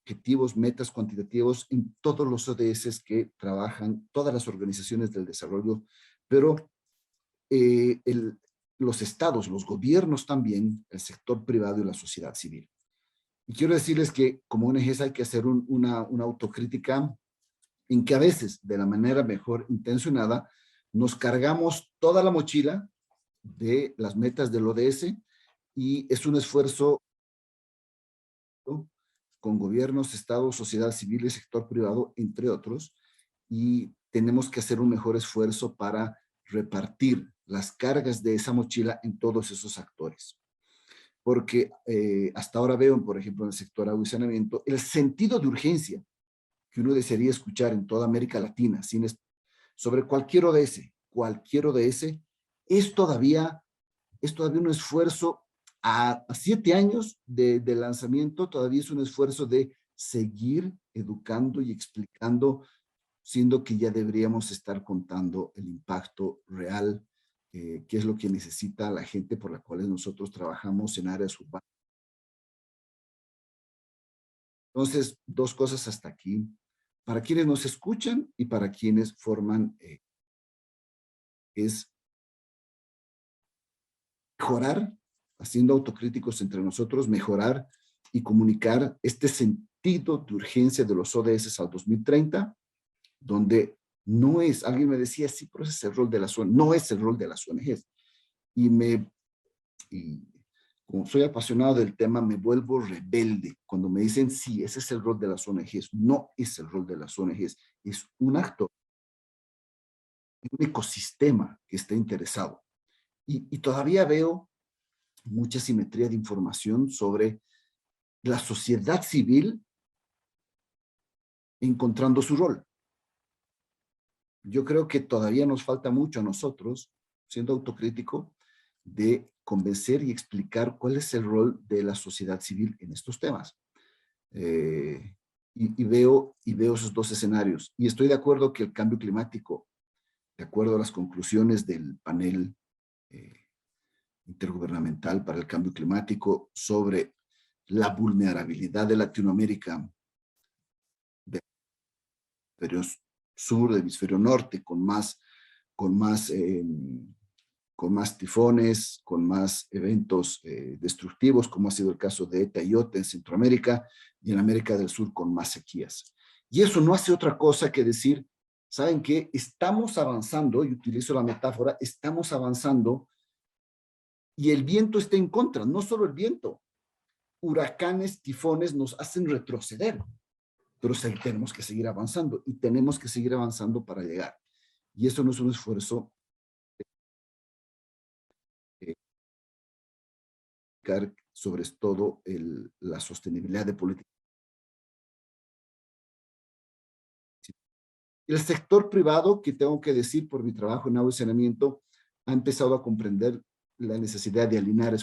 objetivos, metas cuantitativos en todos los ODS que trabajan todas las organizaciones del desarrollo, pero los estados, los gobiernos también, el sector privado y la sociedad civil. Y quiero decirles que como ONGs hay que hacer una autocrítica en que a veces, de la manera mejor intencionada, nos cargamos toda la mochila de las metas del ODS y es un esfuerzo con gobiernos, estados, sociedad civil y sector privado, entre otros, y tenemos que hacer un mejor esfuerzo para repartir las cargas de esa mochila en todos esos actores. Porque hasta ahora veo, por ejemplo, en el sector agua y saneamiento, el sentido de urgencia que uno desearía escuchar en toda América Latina, sobre cualquier ODS, es todavía un esfuerzo A 7 años de lanzamiento todavía es un esfuerzo de seguir educando y explicando, siendo que ya deberíamos estar contando el impacto real, qué es lo que necesita la gente por la cual nosotros trabajamos en áreas urbanas. Entonces, 2 cosas hasta aquí. Para quienes nos escuchan y para quienes forman, es mejorar, haciendo autocríticos entre nosotros, mejorar y comunicar este sentido de urgencia de los ODS al 2030, donde no es, alguien me decía, sí, pero ese es el rol de las ONGs, no es el rol de las ONGs. Y como soy apasionado del tema, me vuelvo rebelde cuando me dicen, sí, ese es el rol de las ONGs. No es el rol de las ONGs, es un acto, un ecosistema que está interesado. Y todavía veo mucha simetría de información sobre la sociedad civil encontrando su rol. Yo creo que todavía nos falta mucho a nosotros, siendo autocrítico, de convencer y explicar cuál es el rol de la sociedad civil en estos temas. Y veo esos 2 escenarios. Y estoy de acuerdo que el cambio climático, de acuerdo a las conclusiones del panel intergubernamental para el cambio climático sobre la vulnerabilidad de Latinoamérica, del hemisferio sur, del hemisferio norte, con más tifones, con más eventos destructivos, como ha sido el caso de ETA y OTA en Centroamérica, y en América del Sur con más sequías. Y eso no hace otra cosa que decir, ¿saben qué? Estamos avanzando, y utilizo la metáfora, estamos avanzando, y el viento está en contra, no solo el viento. Huracanes, tifones nos hacen retroceder, pero tenemos que seguir avanzando, y tenemos que seguir avanzando para llegar. Y eso no es un esfuerzo sobre todo la sostenibilidad de políticas. El sector privado, que tengo que decir por mi trabajo en agua y saneamiento, ha empezado a comprender la necesidad de alinear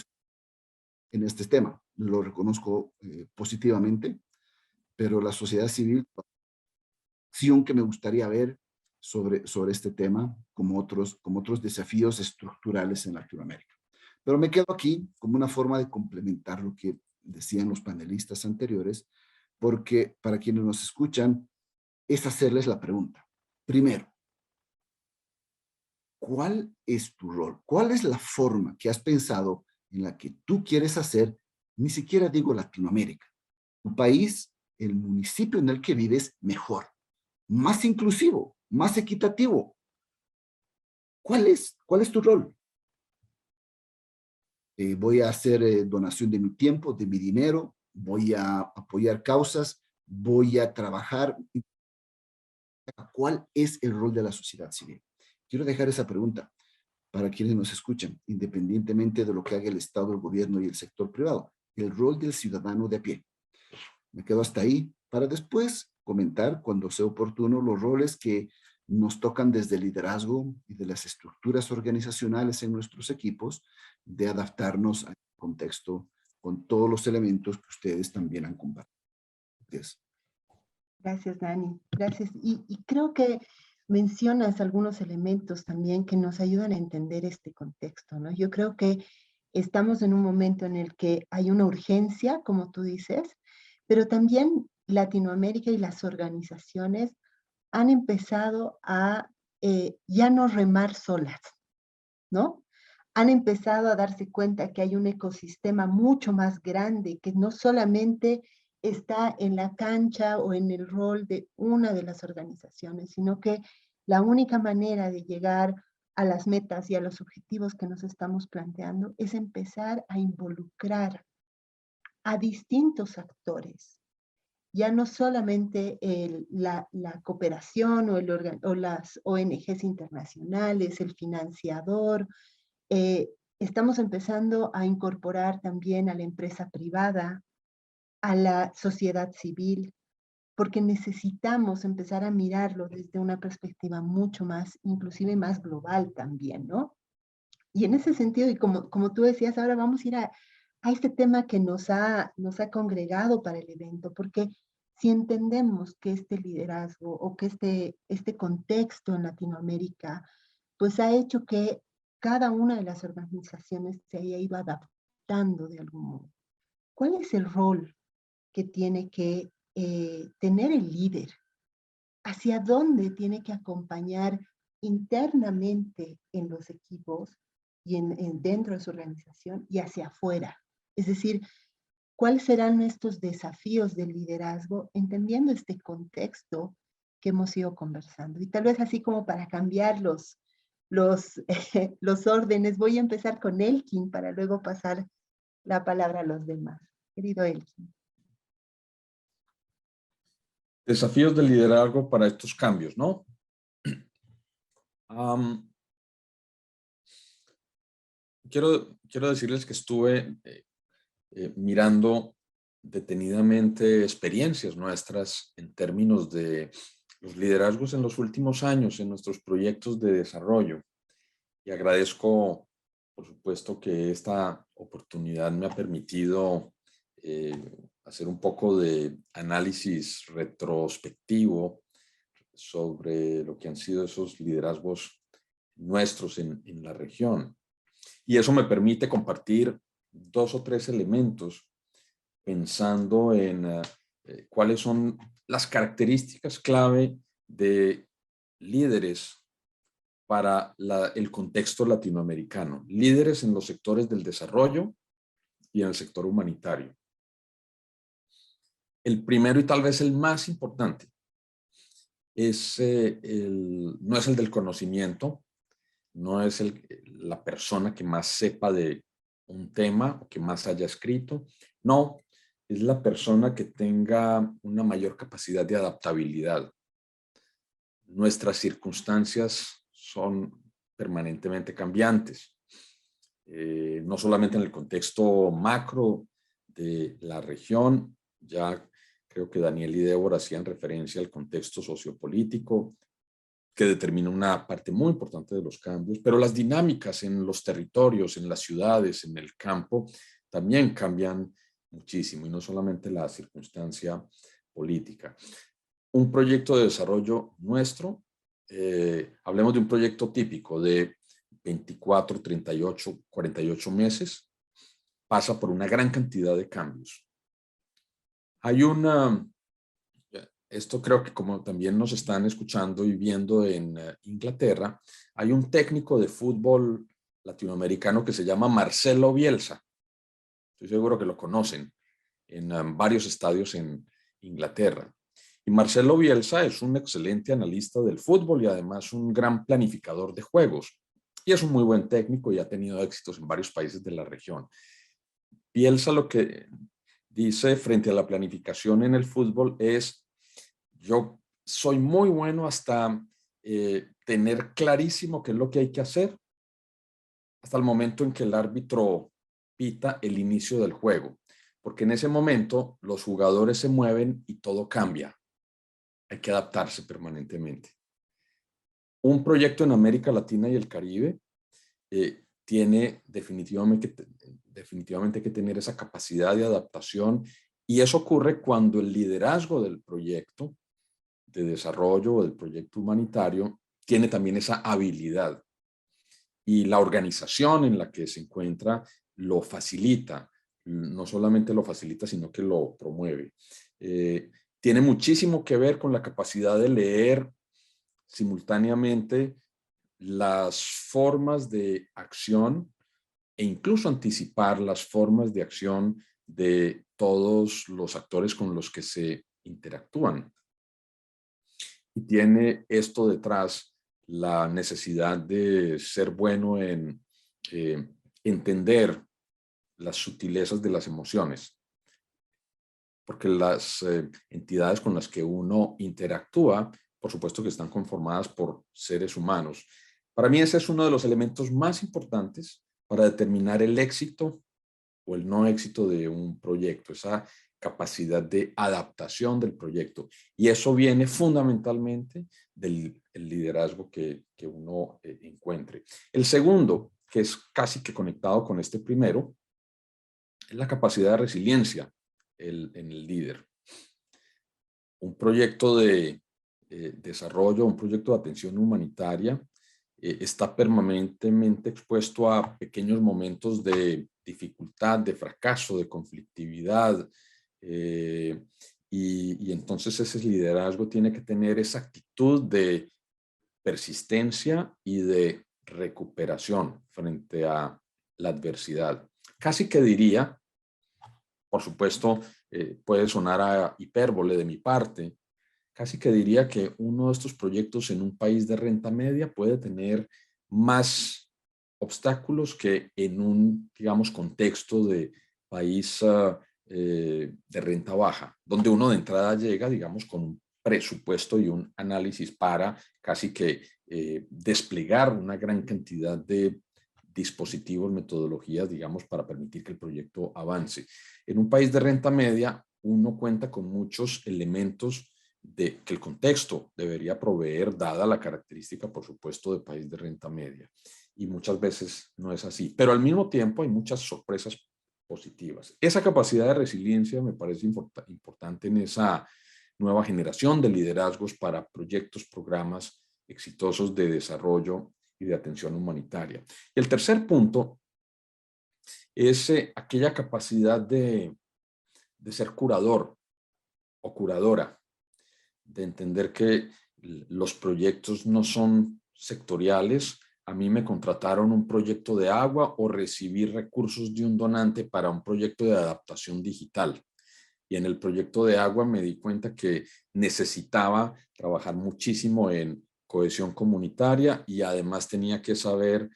en este tema. Lo reconozco positivamente, pero la sociedad civil, acción que me gustaría ver sobre este tema, como otros desafíos estructurales en Latinoamérica. Pero me quedo aquí como una forma de complementar lo que decían los panelistas anteriores, porque para quienes nos escuchan, es hacerles la pregunta. Primero, ¿cuál es tu rol? ¿Cuál es la forma que has pensado en la que tú quieres hacer, ni siquiera digo Latinoamérica, tu país, el municipio en el que vives, mejor, más inclusivo, más equitativo? ¿Cuál es tu rol? Voy a hacer donación de mi tiempo, de mi dinero, voy a apoyar causas, voy a trabajar. ¿Cuál es el rol de la sociedad civil? Quiero dejar esa pregunta para quienes nos escuchan, independientemente de lo que haga el Estado, el gobierno y el sector privado. El rol del ciudadano de a pie. Me quedo hasta ahí para después comentar, cuando sea oportuno, los roles que nos tocan desde el liderazgo y de las estructuras organizacionales en nuestros equipos, de adaptarnos al contexto con todos los elementos que ustedes también han compartido. Gracias, Dani. Gracias. Y creo que mencionas algunos elementos también que nos ayudan a entender este contexto, ¿no? Yo creo que estamos en un momento en el que hay una urgencia, como tú dices, pero también Latinoamérica y las organizaciones han empezado a ya no remar solas, ¿no? Han empezado a darse cuenta que hay un ecosistema mucho más grande, que no solamente está en la cancha o en el rol de una de las organizaciones, sino que la única manera de llegar a las metas y a los objetivos que nos estamos planteando es empezar a involucrar a distintos actores. Ya no solamente la cooperación o las ONGs internacionales, el financiador, estamos empezando a incorporar también a la empresa privada, a la sociedad civil, porque necesitamos empezar a mirarlo desde una perspectiva mucho más, inclusive más global también, ¿no? Y en ese sentido, y como tú decías, ahora vamos a ir a a este tema que nos ha congregado para el evento, porque si entendemos que este liderazgo o que este contexto en Latinoamérica, pues ha hecho que cada una de las organizaciones se haya ido adaptando de algún modo. ¿Cuál es el rol que tiene que tener el líder? ¿Hacia dónde tiene que acompañar internamente en los equipos y dentro de su organización y hacia afuera? Es decir, ¿cuáles serán estos desafíos del liderazgo entendiendo este contexto que hemos ido conversando? Y tal vez así como para cambiar los órdenes, voy a empezar con Elkin para luego pasar la palabra a los demás. Querido Elkin. Desafíos del liderazgo para estos cambios, ¿no? Quiero decirles que estuve mirando detenidamente experiencias nuestras en términos de los liderazgos en los últimos años en nuestros proyectos de desarrollo. Y agradezco, por supuesto, que esta oportunidad me ha permitido hacer un poco de análisis retrospectivo sobre lo que han sido esos liderazgos nuestros en la región. Y eso me permite compartir 2 o 3 elementos pensando en cuáles son las características clave de líderes para el contexto latinoamericano. Líderes en los sectores del desarrollo y en el sector humanitario. El primero y tal vez el más importante es, no es el del conocimiento, no es la persona que más sepa de un tema o que más haya escrito, no, es la persona que tenga una mayor capacidad de adaptabilidad. Nuestras circunstancias son permanentemente cambiantes, no solamente en el contexto macro de la región, ya creo que Daniel y Débora hacían referencia al contexto sociopolítico, que determina una parte muy importante de los cambios, pero las dinámicas en los territorios, en las ciudades, en el campo, también cambian muchísimo, y no solamente la circunstancia política. Un proyecto de desarrollo nuestro, hablemos de un proyecto típico de 24, 38, 48 meses, pasa por una gran cantidad de cambios. Hay esto creo que como también nos están escuchando y viendo en Inglaterra, hay un técnico de fútbol latinoamericano que se llama Marcelo Bielsa. Estoy seguro que lo conocen en varios estadios en Inglaterra. Y Marcelo Bielsa es un excelente analista del fútbol y además un gran planificador de juegos. Y es un muy buen técnico y ha tenido éxitos en varios países de la región. Bielsa lo que dice frente a la planificación en el fútbol es: yo soy muy bueno hasta tener clarísimo qué es lo que hay que hacer, hasta el momento en que el árbitro pita el inicio del juego, porque en ese momento los jugadores se mueven y todo cambia. Hay que adaptarse permanentemente. Un proyecto en América Latina y el Caribe tiene definitivamente que tener esa capacidad de adaptación, y eso ocurre cuando el liderazgo del proyecto de desarrollo o del proyecto humanitario tiene también esa habilidad, y la organización en la que se encuentra lo facilita, no solamente lo facilita, sino que lo promueve. Tiene muchísimo que ver con la capacidad de leer simultáneamente las formas de acción e incluso anticipar las formas de acción de todos los actores con los que se interactúan. Y tiene esto detrás la necesidad de ser bueno en entender las sutilezas de las emociones, porque las entidades con las que uno interactúa, por supuesto que están conformadas por seres humanos. Para mí ese es uno de los elementos más importantes para determinar el éxito o el no éxito de un proyecto, esa capacidad de adaptación del proyecto. Y eso viene fundamentalmente del liderazgo que uno encuentre. El segundo, que es casi que conectado con este primero, es la capacidad de resiliencia en el líder. Un proyecto de desarrollo, un proyecto de atención humanitaria está permanentemente expuesto a pequeños momentos de dificultad, de fracaso, de conflictividad, y entonces ese liderazgo tiene que tener esa actitud de persistencia y de recuperación frente a la adversidad. Casi que diría, por supuesto, puede sonar a hipérbole de mi parte, casi que diría que uno de estos proyectos en un país de renta media puede tener más obstáculos que en un, digamos, contexto de país de renta baja, donde uno de entrada llega, digamos, con un presupuesto y un análisis para casi que desplegar una gran cantidad de dispositivos, metodologías, digamos, para permitir que el proyecto avance. En un país de renta media, uno cuenta con muchos elementos que el contexto debería proveer, dada la característica, por supuesto, de país de renta media. Y muchas veces no es así. Pero al mismo tiempo hay muchas sorpresas positivas. Esa capacidad de resiliencia me parece importante en esa nueva generación de liderazgos para proyectos, programas exitosos de desarrollo y de atención humanitaria. Y el tercer punto es aquella capacidad de ser curador o curadora, de entender que los proyectos no son sectoriales. A mí me contrataron un proyecto de agua o recibí recursos de un donante para un proyecto de adaptación digital. Y en el proyecto de agua me di cuenta que necesitaba trabajar muchísimo en cohesión comunitaria y además tenía que saber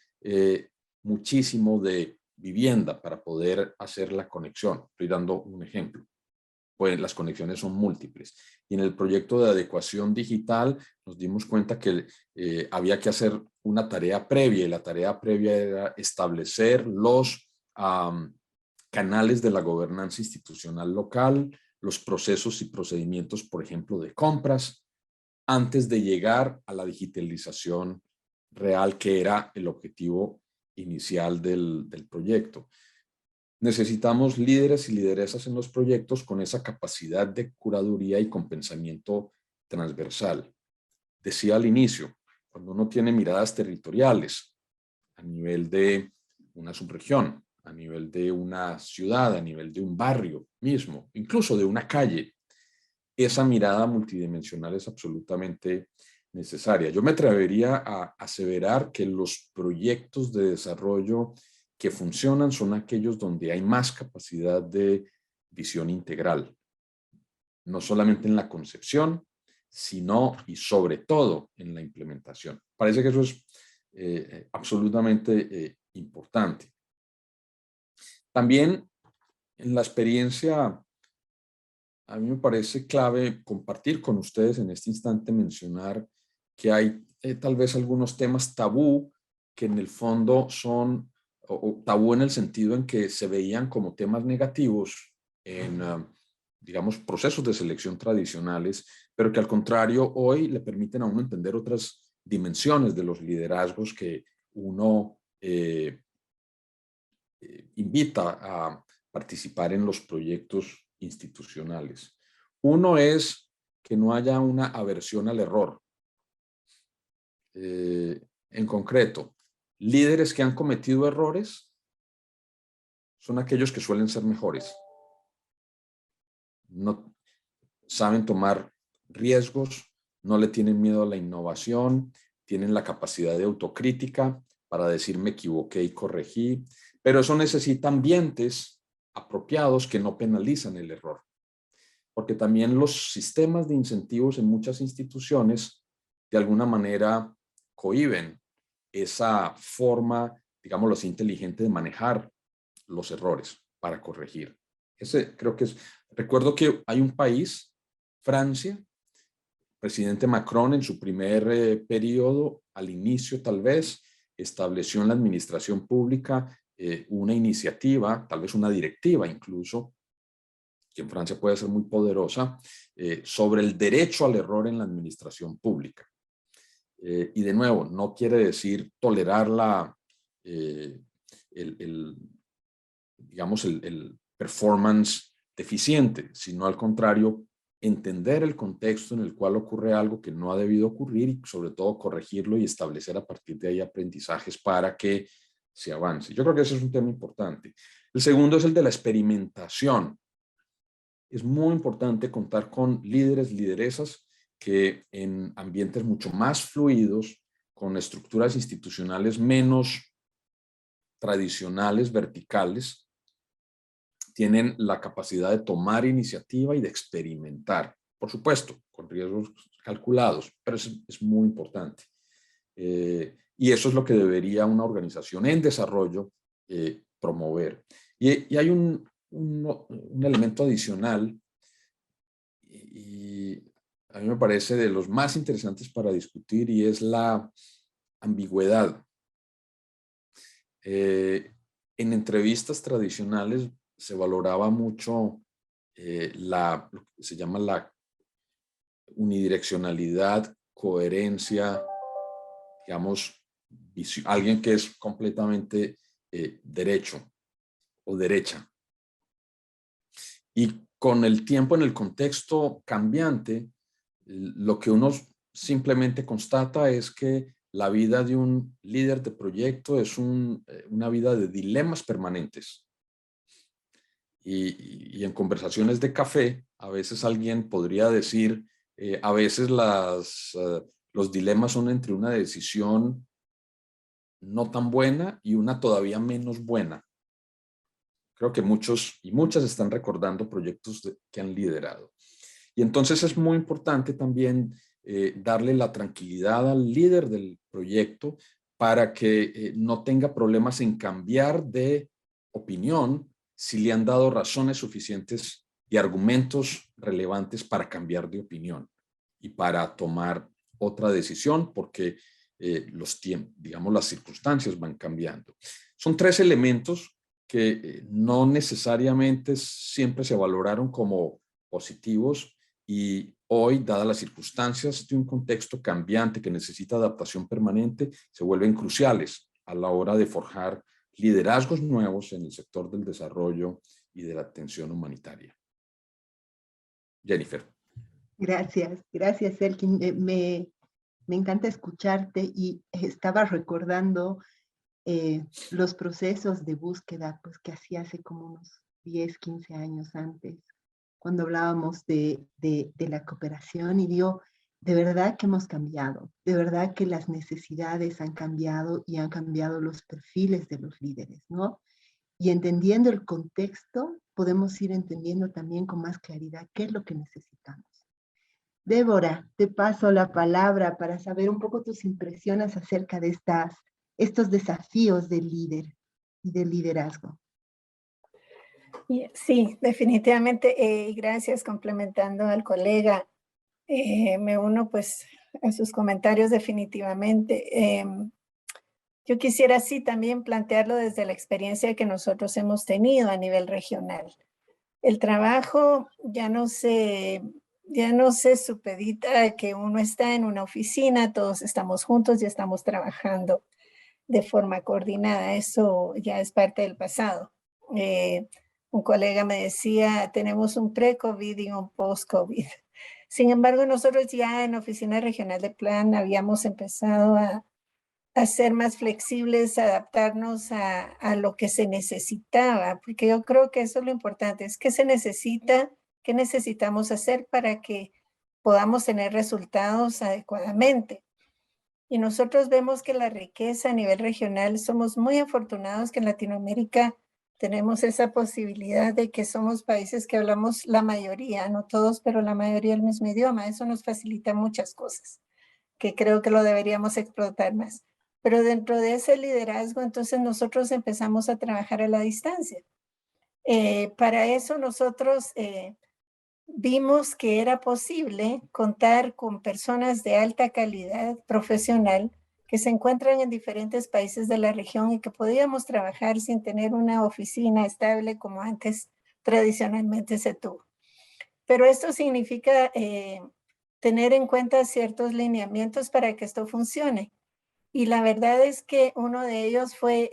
muchísimo de vivienda para poder hacer la conexión. Estoy dando un ejemplo. Pues las conexiones son múltiples. Y en el proyecto de adecuación digital nos dimos cuenta que había que hacer una tarea previa, y la tarea previa era establecer los canales de la gobernanza institucional local, los procesos y procedimientos, por ejemplo, de compras, antes de llegar a la digitalización real, que era el objetivo inicial del proyecto. Necesitamos líderes y lideresas en los proyectos con esa capacidad de curaduría y con pensamiento transversal. Decía al inicio, cuando uno tiene miradas territoriales a nivel de una subregión, a nivel de una ciudad, a nivel de un barrio mismo, incluso de una calle, esa mirada multidimensional es absolutamente necesaria. Yo me atrevería a aseverar que los proyectos de desarrollo que funcionan son aquellos donde hay más capacidad de visión integral, no solamente en la concepción, sino y sobre todo en la implementación. Parece que eso es absolutamente importante. También en la experiencia, a mí me parece clave compartir con ustedes en este instante, mencionar que hay tal vez algunos temas tabú que en el fondo son o tabú en el sentido en que se veían como temas negativos en, digamos, procesos de selección tradicionales, pero que al contrario hoy le permiten a uno entender otras dimensiones de los liderazgos que uno invita a participar en los proyectos institucionales. Uno es que no haya una aversión al error. En concreto, líderes que han cometido errores son aquellos que suelen ser mejores. No saben tomar riesgos, no le tienen miedo a la innovación, tienen la capacidad de autocrítica para decir me equivoqué y corregí, pero eso necesita ambientes apropiados que no penalizan el error. Porque también los sistemas de incentivos en muchas instituciones de alguna manera cohíben esa forma, digámoslo así, inteligente de manejar los errores para corregir. Ese creo que es. Recuerdo que hay un país, Francia, presidente Macron en su primer periodo, al inicio tal vez, estableció en la administración pública una iniciativa, tal vez una directiva incluso, que en Francia puede ser muy poderosa, sobre el derecho al error en la administración pública. Y de nuevo, no quiere decir tolerar digamos, el performance deficiente, sino al contrario, entender el contexto en el cual ocurre algo que no ha debido ocurrir y sobre todo corregirlo y establecer a partir de ahí aprendizajes para que se avance. Yo creo que ese es un tema importante. El segundo es el de la experimentación. Es muy importante contar con líderes, lideresas que en ambientes mucho más fluidos, con estructuras institucionales menos tradicionales, verticales, tienen la capacidad de tomar iniciativa y de experimentar. Por supuesto, con riesgos calculados, pero es muy importante. Y eso es lo que debería una organización en desarrollo promover. Y hay un elemento adicional, y a mí me parece de los más interesantes para discutir, y es la ambigüedad. En entrevistas tradicionales se valoraba mucho lo que se llama la unidireccionalidad, coherencia, digamos, alguien que es completamente derecho o derecha. Y con el tiempo, en el contexto cambiante, lo que uno simplemente constata es que la vida de un líder de proyecto es una vida de dilemas permanentes. Y en conversaciones de café, a veces alguien podría decir, a veces los dilemas son entre una decisión no tan buena y una todavía menos buena. Creo que muchos y muchas están recordando proyectos que han liderado. Y entonces es muy importante también darle la tranquilidad al líder del proyecto para que no tenga problemas en cambiar de opinión si le han dado razones suficientes y argumentos relevantes para cambiar de opinión y para tomar otra decisión, porque los tiempos, digamos, las circunstancias van cambiando. Son tres elementos que no necesariamente siempre se valoraron como positivos, y hoy, dadas las circunstancias de un contexto cambiante que necesita adaptación permanente, se vuelven cruciales a la hora de forjar liderazgos nuevos en el sector del desarrollo y de la atención humanitaria. Jennifer. Gracias, Elkin. Me encanta escucharte, y estaba recordando los procesos de búsqueda pues, que hacía hace como unos 10, 15 años antes, cuando hablábamos de la cooperación, y digo, de verdad que hemos cambiado, de verdad que las necesidades han cambiado y han cambiado los perfiles de los líderes, ¿no? Y entendiendo el contexto, podemos ir entendiendo también con más claridad qué es lo que necesitamos. Débora, te paso la palabra para saber un poco tus impresiones acerca de estos desafíos del líder y del liderazgo. Sí, definitivamente, y gracias, complementando al colega, me uno pues a sus comentarios definitivamente. Yo quisiera así también plantearlo desde la experiencia que nosotros hemos tenido a nivel regional. El trabajo ya no se supedita a que uno está en una oficina, todos estamos juntos y estamos trabajando de forma coordinada. Eso ya es parte del pasado. Un colega me decía, tenemos un pre-COVID y un post-COVID. Sin embargo, nosotros ya en la Oficina Regional de Plan habíamos empezado a ser más flexibles, adaptarnos a lo que se necesitaba, porque yo creo que eso es lo importante, es qué se necesita, qué necesitamos hacer para que podamos tener resultados adecuadamente. Y nosotros vemos que la riqueza a nivel regional, somos muy afortunados que en Latinoamérica tenemos esa posibilidad de que somos países que hablamos la mayoría, no todos, pero la mayoría el mismo idioma. Eso nos facilita muchas cosas, que creo que lo deberíamos explotar más. Pero dentro de ese liderazgo, entonces nosotros empezamos a trabajar a la distancia. Para eso nosotros vimos que era posible contar con personas de alta calidad profesional que se encuentran en diferentes países de la región y que podíamos trabajar sin tener una oficina estable como antes tradicionalmente se tuvo. Pero esto significa tener en cuenta ciertos lineamientos para que esto funcione. Y la verdad es que uno de ellos fue,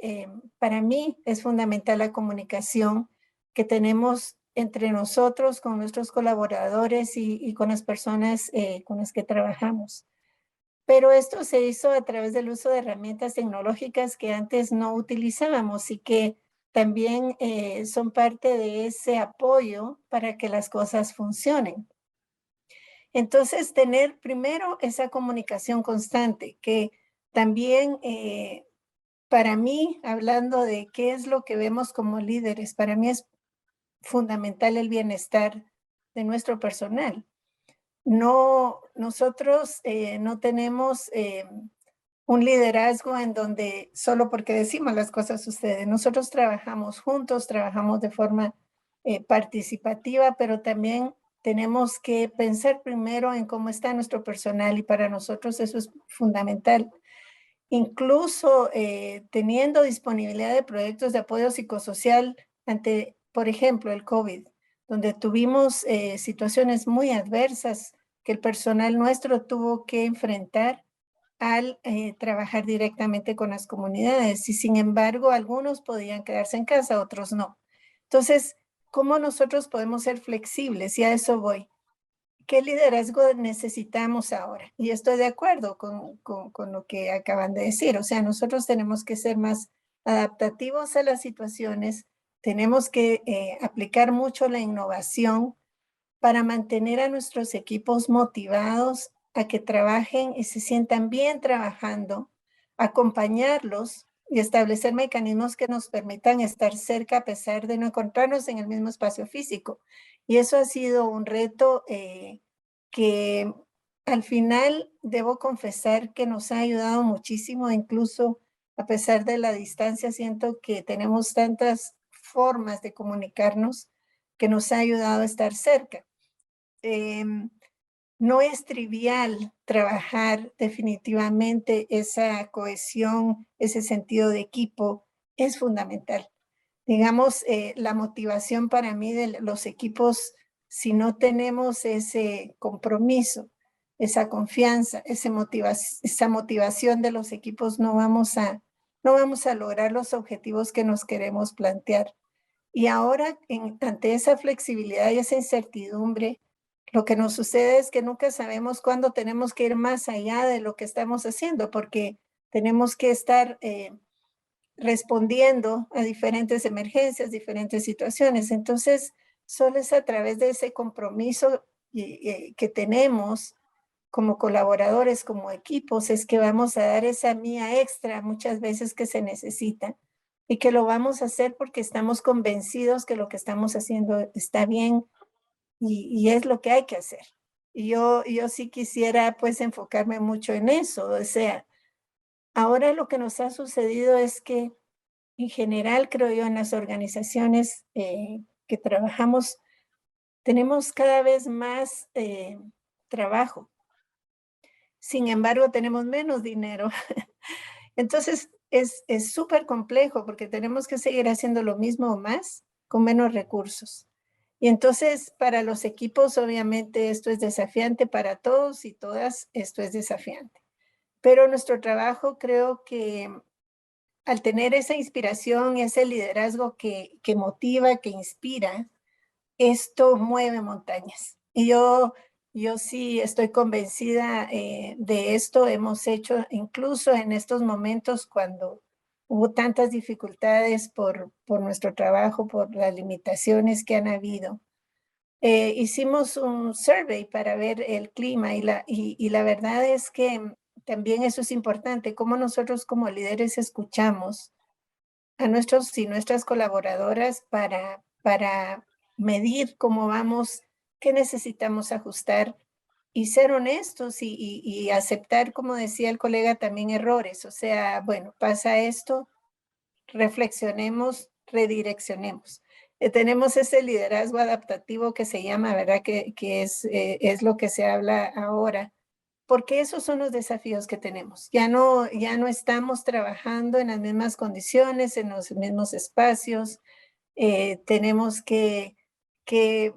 para mí, es fundamental la comunicación que tenemos entre nosotros, con nuestros colaboradores y con las personas con las que trabajamos. Pero esto se hizo a través del uso de herramientas tecnológicas que antes no utilizábamos y que también son parte de ese apoyo para que las cosas funcionen. Entonces, tener primero esa comunicación constante, que también para mí, hablando de qué es lo que vemos como líderes, para mí es fundamental el bienestar de nuestro personal. No, nosotros no tenemos un liderazgo en donde solo porque decimos las cosas suceden. Nosotros trabajamos juntos, trabajamos de forma participativa, pero también tenemos que pensar primero en cómo está nuestro personal y para nosotros eso es fundamental. Incluso teniendo disponibilidad de proyectos de apoyo psicosocial ante, por ejemplo, el COVID, donde tuvimos situaciones muy adversas que el personal nuestro tuvo que enfrentar al trabajar directamente con las comunidades y sin embargo algunos podían quedarse en casa, otros no. Entonces, ¿cómo nosotros podemos ser flexibles? Y a eso voy. ¿Qué liderazgo necesitamos ahora? Y estoy de acuerdo con lo que acaban de decir. O sea, nosotros tenemos que ser más adaptativos a las situaciones, tenemos que aplicar mucho la innovación para mantener a nuestros equipos motivados a que trabajen y se sientan bien trabajando, acompañarlos y establecer mecanismos que nos permitan estar cerca a pesar de no encontrarnos en el mismo espacio físico. Y eso ha sido un reto que al final debo confesar que nos ha ayudado muchísimo, incluso a pesar de la distancia, siento que tenemos tantas formas de comunicarnos que nos ha ayudado a estar cerca. No es trivial trabajar definitivamente esa cohesión, ese sentido de equipo, es fundamental. Digamos, la motivación para mí de los equipos, si no tenemos ese compromiso, esa confianza, esa motivación de los equipos, no vamos a lograr los objetivos que nos queremos plantear. Y ahora, ante esa flexibilidad y esa incertidumbre, lo que nos sucede es que nunca sabemos cuándo tenemos que ir más allá de lo que estamos haciendo, porque tenemos que estar respondiendo a diferentes emergencias, diferentes situaciones. Entonces, solo es a través de ese compromiso que tenemos como colaboradores, como equipos, es que vamos a dar esa mía extra muchas veces que se necesita y que lo vamos a hacer porque estamos convencidos que lo que estamos haciendo está bien y es lo que hay que hacer. Y yo sí quisiera pues enfocarme mucho en eso. O sea, ahora lo que nos ha sucedido es que en general, creo yo, en las organizaciones que trabajamos, tenemos cada vez más trabajo. Sin embargo, tenemos menos dinero. Entonces, es súper complejo porque tenemos que seguir haciendo lo mismo o más con menos recursos. Y entonces, para los equipos, obviamente, esto es desafiante para todos y todas, esto es desafiante. Pero nuestro trabajo creo que al tener esa inspiración, ese liderazgo que motiva, que inspira, esto mueve montañas. Y yo sí estoy convencida de esto. Hemos hecho, incluso en estos momentos cuando hubo tantas dificultades por nuestro trabajo, por las limitaciones que han habido, hicimos un survey para ver el clima y la verdad es que también eso es importante, cómo nosotros como líderes escuchamos a nuestros y nuestras colaboradoras para medir cómo vamos, qué necesitamos ajustar y ser honestos y aceptar, como decía el colega, también errores. O sea, bueno, pasa esto, reflexionemos, redireccionemos. Tenemos ese liderazgo adaptativo que se llama, ¿verdad? Que es lo que se habla ahora, porque esos son los desafíos que tenemos. Ya no estamos trabajando en las mismas condiciones, en los mismos espacios. Tenemos que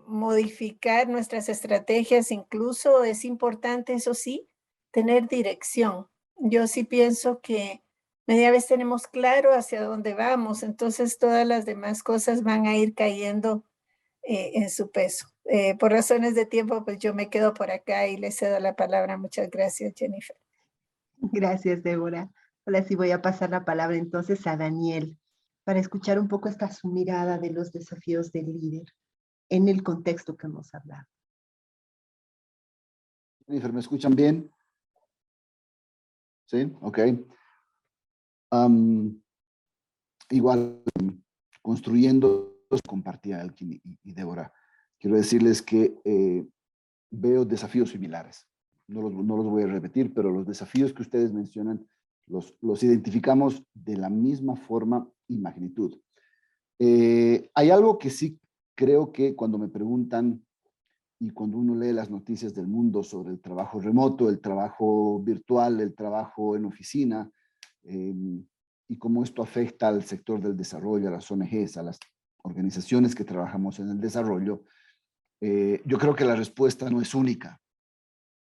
modificar nuestras estrategias. Incluso es importante, eso sí, tener dirección. yo sí pienso que media vez tenemos claro hacia dónde vamos, entonces todas las demás cosas van a ir cayendo en su peso. Por razones de tiempo, pues yo me quedo por acá y le cedo la palabra. Muchas gracias, Jennifer. Gracias, Débora. Ahora sí voy a pasar la palabra entonces a Daniel para escuchar un poco esta su mirada de los desafíos del líder en el contexto que hemos hablado. Jennifer, ¿me escuchan bien? Sí, ok. Igual, construyendo, compartía Elkin y Débora. Quiero decirles que veo desafíos similares. No los voy a repetir, pero los desafíos que ustedes mencionan los identificamos de la misma forma y magnitud. Hay algo que sí creo que cuando me preguntan y cuando uno lee las noticias del mundo sobre el trabajo remoto, el trabajo virtual, el trabajo en oficina, y cómo esto afecta al sector del desarrollo, a las ONGs, a las organizaciones que trabajamos en el desarrollo, yo creo que la respuesta no es única.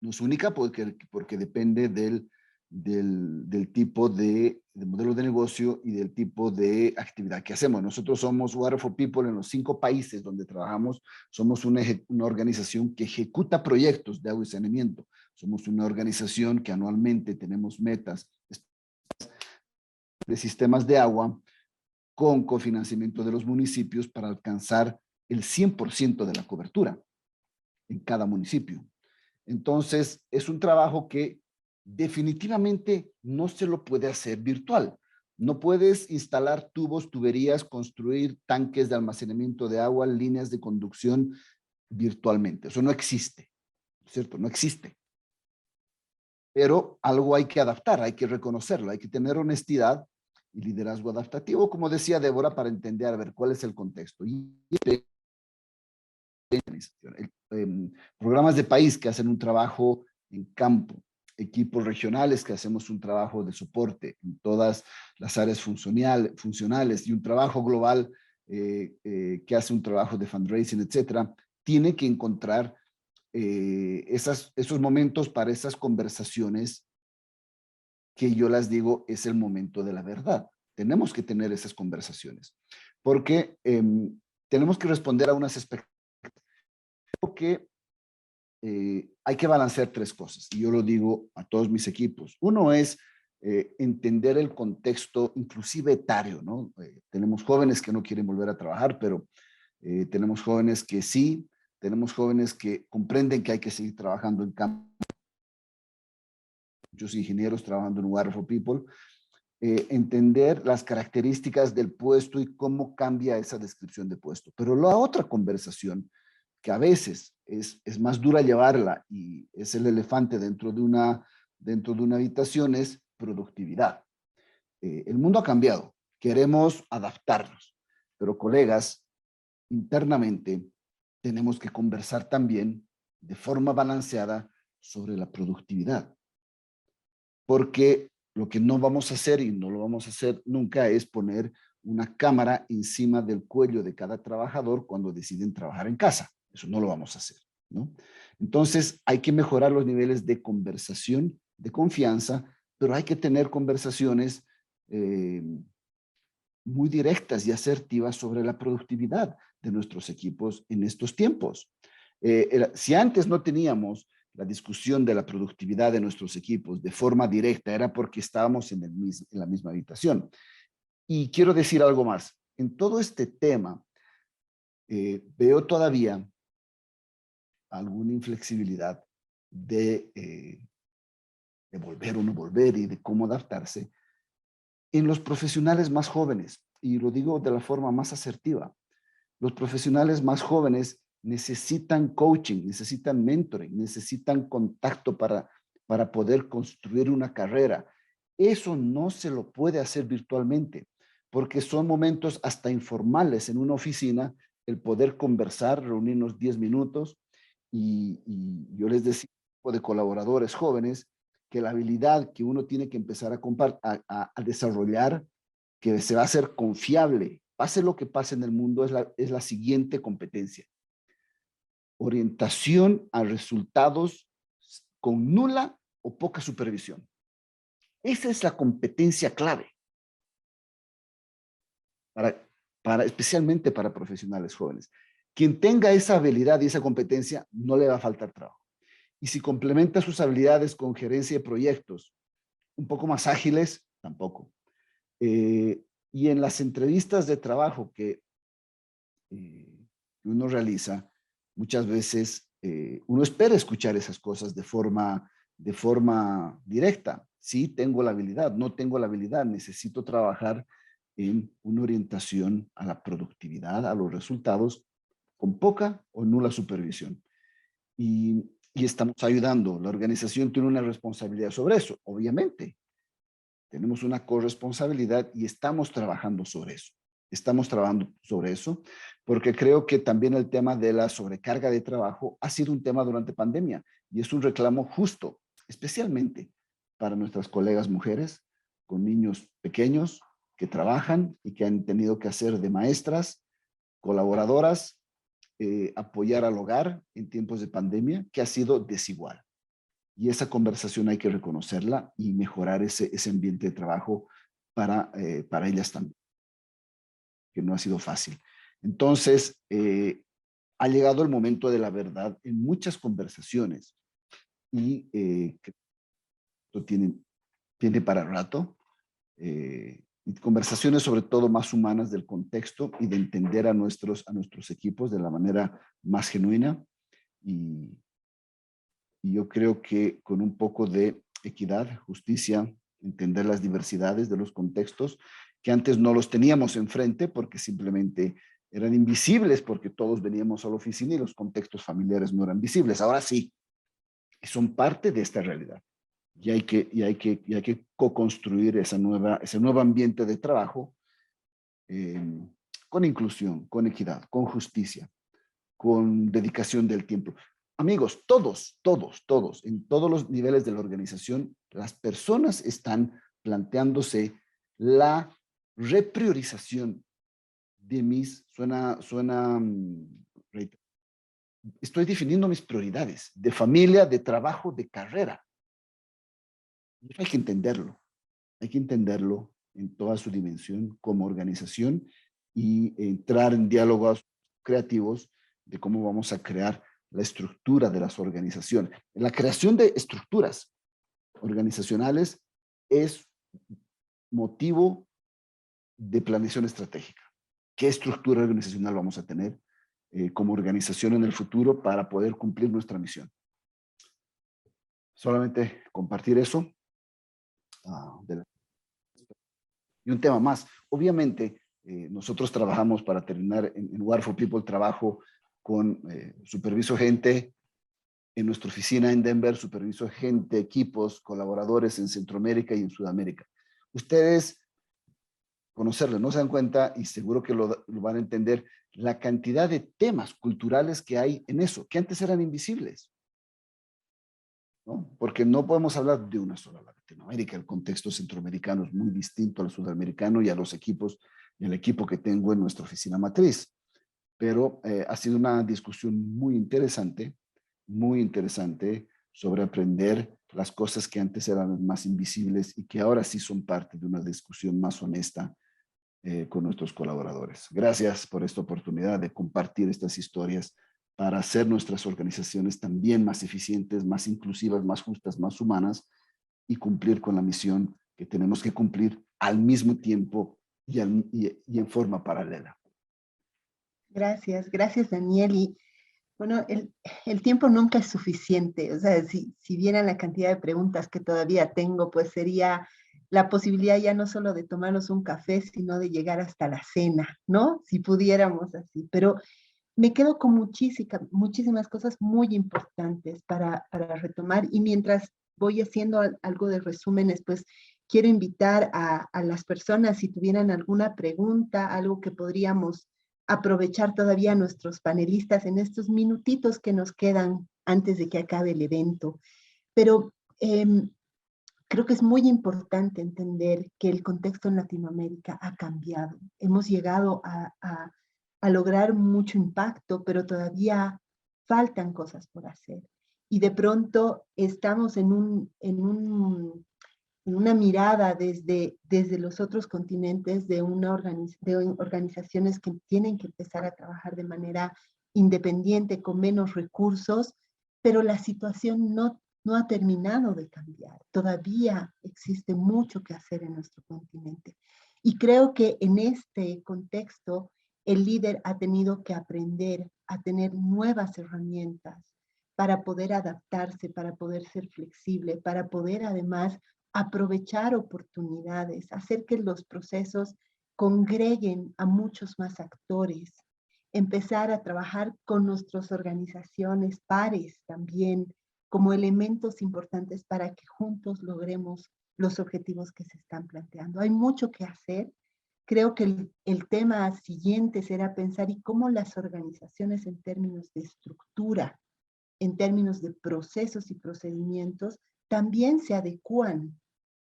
No es única porque depende del tipo de modelo de negocio y del tipo de actividad que hacemos. Nosotros somos Water for People en los 5 países donde trabajamos. Somos una organización que ejecuta proyectos de agua y saneamiento. Somos una organización que anualmente tenemos metas de sistemas de agua con cofinanciamiento de los municipios para alcanzar el 100% de la cobertura en cada municipio. Entonces, es un trabajo que definitivamente no se lo puede hacer virtual. No puedes instalar tubos, tuberías, construir tanques de almacenamiento de agua, líneas de conducción virtualmente. Eso no existe, ¿cierto? No existe. Pero algo hay que adaptar, hay que reconocerlo, hay que tener honestidad y liderazgo adaptativo, como decía Débora, para entender, a ver, cuál es el contexto. Programas de país que hacen un trabajo en campo, equipos regionales que hacemos un trabajo de soporte en todas las áreas funcionales y un trabajo global que hace un trabajo de fundraising, etcétera, tiene que encontrar esos momentos para esas conversaciones que yo las digo es el momento de la verdad. Tenemos que tener esas conversaciones porque tenemos que responder a unas expectativas que hay que balancear 3 cosas, y yo lo digo a todos mis equipos. Uno es entender el contexto, inclusive etario, ¿no? Tenemos jóvenes que no quieren volver a trabajar, pero tenemos jóvenes que sí, tenemos jóvenes que comprenden que hay que seguir trabajando en campo. Muchos ingenieros trabajando en Water for People. Entender las características del puesto y cómo cambia esa descripción de puesto. Pero la otra conversación, que a veces es más dura llevarla y es el elefante dentro de una habitación, es productividad. El mundo ha cambiado, queremos adaptarnos, pero colegas, internamente tenemos que conversar también de forma balanceada sobre la productividad. Porque lo que no vamos a hacer y no lo vamos a hacer nunca es poner una cámara encima del cuello de cada trabajador cuando deciden trabajar en casa. Eso no lo vamos a hacer, ¿no? Entonces, hay que mejorar los niveles de conversación, de confianza, pero hay que tener conversaciones muy directas y asertivas sobre la productividad de nuestros equipos en estos tiempos. Si antes no teníamos la discusión de la productividad de nuestros equipos de forma directa, era porque estábamos en la misma habitación. Y quiero decir algo más. En todo este tema, veo todavía alguna inflexibilidad de volver o no volver y de cómo adaptarse en los profesionales más jóvenes. Y lo digo de la forma más asertiva. Los profesionales más jóvenes necesitan coaching, necesitan mentoring, necesitan contacto para poder construir una carrera. Eso no se lo puede hacer virtualmente, porque son momentos hasta informales en una oficina, el poder conversar, reunirnos 10 minutos, y yo les decía de colaboradores jóvenes que la habilidad que uno tiene que empezar a desarrollar, que se va a hacer confiable, pase lo que pase en el mundo, es la siguiente competencia. Orientación a resultados con nula o poca supervisión. Esa es la competencia clave, especialmente para profesionales jóvenes. Quien tenga esa habilidad y esa competencia, no le va a faltar trabajo. Y si complementa sus habilidades con gerencia de proyectos un poco más ágiles, tampoco. Y en las entrevistas de trabajo que uno realiza, muchas veces uno espera escuchar esas cosas de forma directa. Sí, tengo la habilidad, no tengo la habilidad, necesito trabajar en una orientación a la productividad, a los resultados, con poca o nula supervisión. Y estamos ayudando. La organización tiene una responsabilidad sobre eso, obviamente. Tenemos una corresponsabilidad y estamos trabajando sobre eso. Estamos trabajando sobre eso porque creo que también el tema de la sobrecarga de trabajo ha sido un tema durante pandemia y es un reclamo justo, especialmente para nuestras colegas mujeres con niños pequeños que trabajan y que han tenido que hacer de maestras, colaboradoras, apoyar al hogar en tiempos de pandemia, que ha sido desigual. Y esa conversación hay que reconocerla y mejorar ese ambiente de trabajo para ellas también, que no ha sido fácil. Entonces, ha llegado el momento de la verdad en muchas conversaciones y esto tiene para rato. Y conversaciones sobre todo más humanas del contexto y de entender a nuestros equipos de la manera más genuina. Y yo creo que con un poco de equidad, justicia, entender las diversidades de los contextos, que antes no los teníamos enfrente porque simplemente eran invisibles porque todos veníamos a la oficina y los contextos familiares no eran visibles. Ahora sí, son parte de esta realidad. Y hay que co-construir ese nuevo ambiente de trabajo con inclusión, con equidad, con justicia, con dedicación del tiempo. Amigos, todos, en todos los niveles de la organización, las personas están planteándose la repriorización de estoy definiendo mis prioridades de familia, de trabajo, de carrera. Y hay que entenderlo en toda su dimensión como organización y entrar en diálogos creativos de cómo vamos a crear la estructura de las organizaciones. La creación de estructuras organizacionales es motivo de planeación estratégica. ¿Qué estructura organizacional vamos a tener como organización en el futuro para poder cumplir nuestra misión? Solamente compartir eso. Y un tema más. Obviamente, nosotros trabajamos para terminar en War for People, trabajo con superviso gente en nuestra oficina en Denver, superviso gente, equipos, colaboradores en Centroamérica y en Sudamérica. Ustedes conocerlo, no se dan cuenta y seguro que lo van a entender, la cantidad de temas culturales que hay en eso, que antes eran invisibles, ¿no? Porque no podemos hablar de una sola Latinoamérica, el contexto centroamericano es muy distinto al sudamericano y a los equipos, y al equipo que tengo en nuestra oficina matriz. Pero ha sido una discusión muy interesante sobre aprender las cosas que antes eran más invisibles y que ahora sí son parte de una discusión más honesta con nuestros colaboradores. Gracias por esta oportunidad de compartir estas historias para hacer nuestras organizaciones también más eficientes, más inclusivas, más justas, más humanas y cumplir con la misión que tenemos que cumplir al mismo tiempo y en forma paralela. Gracias, Daniel. Y bueno, el tiempo nunca es suficiente. O sea, si vieran la cantidad de preguntas que todavía tengo, pues sería la posibilidad ya no solo de tomarnos un café, sino de llegar hasta la cena, ¿no? Si pudiéramos así. Pero me quedo con muchísimas cosas muy importantes para retomar. Y mientras voy haciendo algo de resúmenes, pues quiero invitar a las personas, si tuvieran alguna pregunta, algo que podríamos aprovechar todavía a nuestros panelistas en estos minutitos que nos quedan antes de que acabe el evento. Pero creo que es muy importante entender que el contexto en Latinoamérica ha cambiado. Hemos llegado a lograr mucho impacto, pero todavía faltan cosas por hacer. Y de pronto estamos en una mirada desde los otros continentes de organizaciones que tienen que empezar a trabajar de manera independiente, con menos recursos, pero la situación no ha terminado de cambiar. Todavía existe mucho que hacer en nuestro continente. Y creo que en este contexto, el líder ha tenido que aprender a tener nuevas herramientas para poder adaptarse, para poder ser flexible, para poder además aprovechar oportunidades, hacer que los procesos congreguen a muchos más actores, empezar a trabajar con nuestras organizaciones pares también como elementos importantes para que juntos logremos los objetivos que se están planteando. Hay mucho que hacer. Creo que el tema siguiente será pensar y cómo las organizaciones en términos de estructura, en términos de procesos y procedimientos, también se adecúan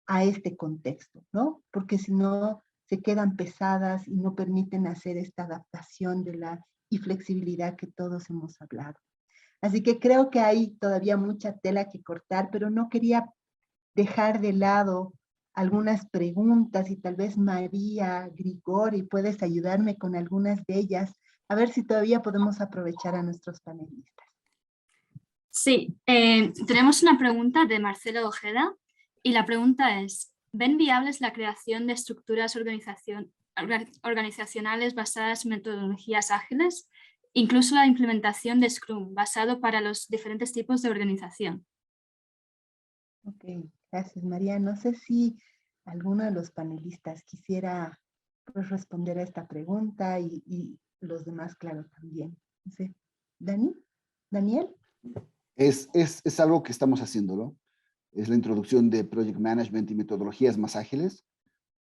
a este contexto, ¿no? Porque si no, se quedan pesadas y no permiten hacer esta adaptación y flexibilidad que todos hemos hablado. Así que creo que hay todavía mucha tela que cortar, pero no quería dejar de lado algunas preguntas y tal vez María Grigori puedes ayudarme con algunas de ellas, a ver si todavía podemos aprovechar a nuestros panelistas. Sí, tenemos una pregunta de Marcelo Ojeda y la pregunta es, ¿ven viables la creación de estructuras organizacionales basadas en metodologías ágiles, incluso la implementación de Scrum basado para los diferentes tipos de organización? Ok, gracias María. No sé si alguno de los panelistas quisiera pues, responder a esta pregunta y los demás, claro, también. No sé. ¿Daniel? Es algo que estamos haciéndolo. Es la introducción de Project Management y metodologías más ágiles,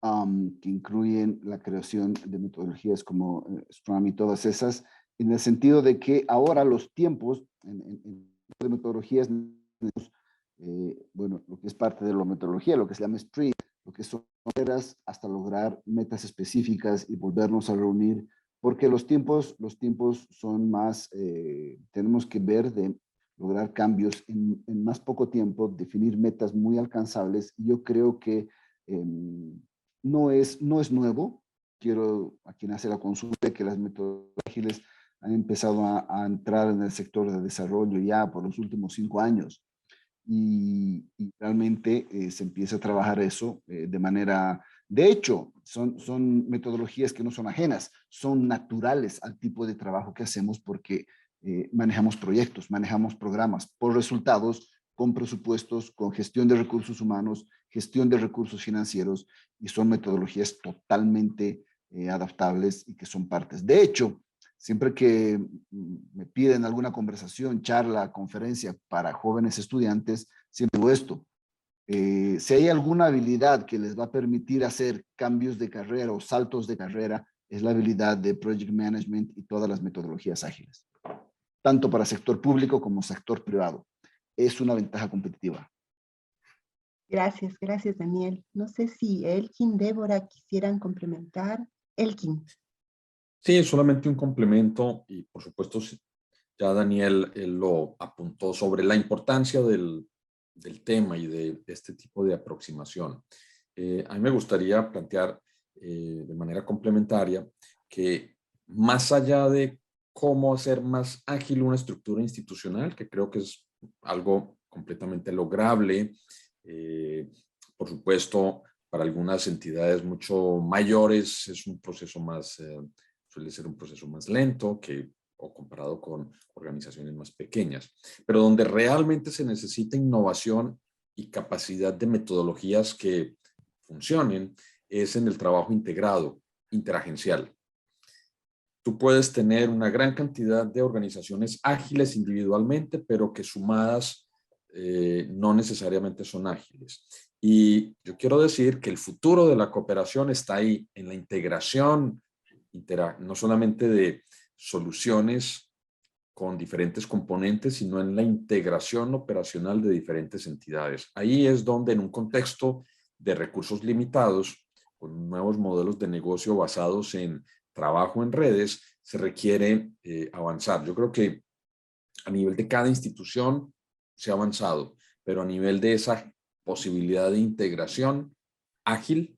que incluyen la creación de metodologías como Scrum y todas esas, en el sentido de que ahora los tiempos de metodologías, bueno, lo que es parte de la metodología, lo que se llama sprint, lo que son horas hasta lograr metas específicas y volvernos a reunir, porque los tiempos son más, tenemos que ver de lograr cambios en más poco tiempo, definir metas muy alcanzables. Yo creo que no es nuevo. Quiero a quien hace la consulta que las metodologías ágiles han empezado a entrar en el sector de desarrollo ya por los últimos 5 años. Y realmente se empieza a trabajar eso de manera... De hecho, son metodologías que no son ajenas, son naturales al tipo de trabajo que hacemos porque manejamos proyectos, manejamos programas por resultados, con presupuestos, con gestión de recursos humanos, gestión de recursos financieros, y son metodologías totalmente adaptables y que son partes. De hecho, siempre que me piden alguna conversación, charla, conferencia para jóvenes estudiantes, siempre digo esto. Si hay alguna habilidad que les va a permitir hacer cambios de carrera o saltos de carrera, es la habilidad de Project Management y todas las metodologías ágiles, tanto para sector público como sector privado. Es una ventaja competitiva. Gracias Daniel. No sé si Elkin, Débora quisieran complementar. Elkin. Sí, solamente un complemento y por supuesto ya Daniel lo apuntó sobre la importancia del tema y de este tipo de aproximación. A mí me gustaría plantear de manera complementaria que más allá de cómo hacer más ágil una estructura institucional, que creo que es algo completamente lograble, por supuesto, para algunas entidades mucho mayores es un proceso más, suele ser un proceso más lento o comparado con organizaciones más pequeñas, pero donde realmente se necesita innovación y capacidad de metodologías que funcionen es en el trabajo integrado, interagencial. Tú puedes tener una gran cantidad de organizaciones ágiles individualmente, pero que sumadas no necesariamente son ágiles. Y yo quiero decir que el futuro de la cooperación está ahí, en la integración, no solamente de soluciones con diferentes componentes, sino en la integración operacional de diferentes entidades. Ahí es donde en un contexto de recursos limitados, con nuevos modelos de negocio basados en trabajo en redes, se requiere avanzar. Yo creo que a nivel de cada institución se ha avanzado, pero a nivel de esa posibilidad de integración ágil,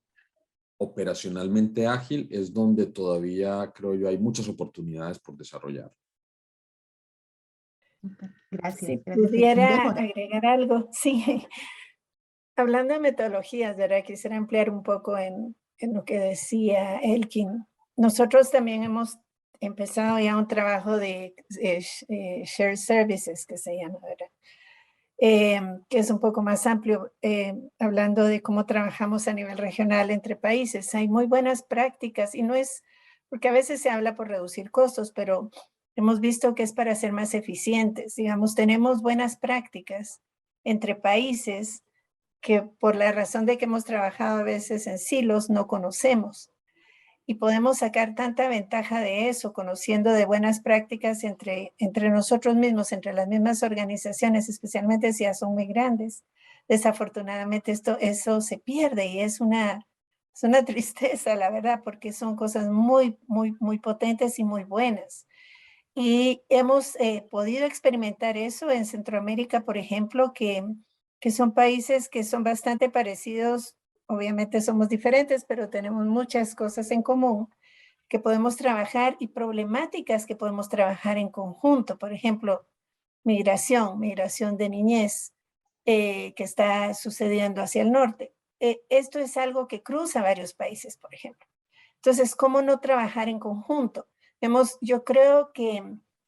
operacionalmente ágil, es donde todavía creo yo hay muchas oportunidades por desarrollar. Gracias. Si Gracias. pudiera Débora. agregar algo, sí. Hablando de metodologías, ¿verdad? Quisiera ampliar un poco en lo que decía Elkin. Nosotros también hemos empezado ya un trabajo de shared services, que se llama, ¿verdad? Que es un poco más amplio, hablando de cómo trabajamos a nivel regional entre países. Hay muy buenas prácticas y no es, porque a veces se habla por reducir costos, pero hemos visto que es para ser más eficientes. Digamos, tenemos buenas prácticas entre países que por la razón de que hemos trabajado a veces en silos no conocemos. Y podemos sacar tanta ventaja de eso, conociendo de buenas prácticas entre nosotros mismos, entre las mismas organizaciones, especialmente si ya son muy grandes. Desafortunadamente eso se pierde y es una tristeza, la verdad, porque son cosas muy, muy, muy potentes y muy buenas. Y hemos podido experimentar eso en Centroamérica, por ejemplo, que son países que son bastante parecidos. Obviamente somos diferentes, pero tenemos muchas cosas en común que podemos trabajar y problemáticas que podemos trabajar en conjunto. Por ejemplo, migración de niñez que está sucediendo hacia el norte. Esto es algo que cruza varios países, por ejemplo. Entonces, ¿cómo no trabajar en conjunto? Yo creo que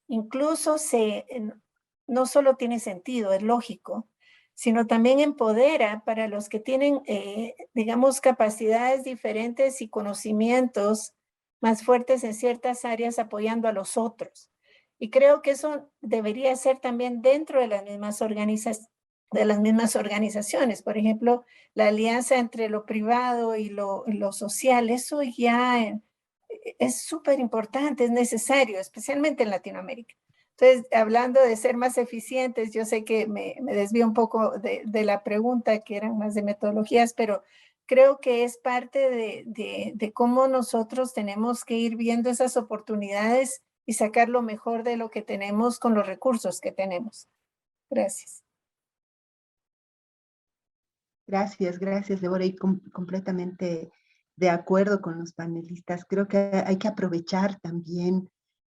incluso no solo tiene sentido, es lógico, sino también empodera para los que tienen, digamos, capacidades diferentes y conocimientos más fuertes en ciertas áreas apoyando a los otros. Y creo que eso debería ser también dentro de las mismas organizaciones. Por ejemplo, la alianza entre lo privado y lo social, eso ya es súper importante, es necesario, especialmente en Latinoamérica. Entonces, hablando de ser más eficientes, yo sé que me desvío un poco de la pregunta, que eran más de metodologías, pero creo que es parte de cómo nosotros tenemos que ir viendo esas oportunidades y sacar lo mejor de lo que tenemos con los recursos que tenemos. Gracias. Gracias, Débora, y completamente de acuerdo con los panelistas. Creo que hay que aprovechar también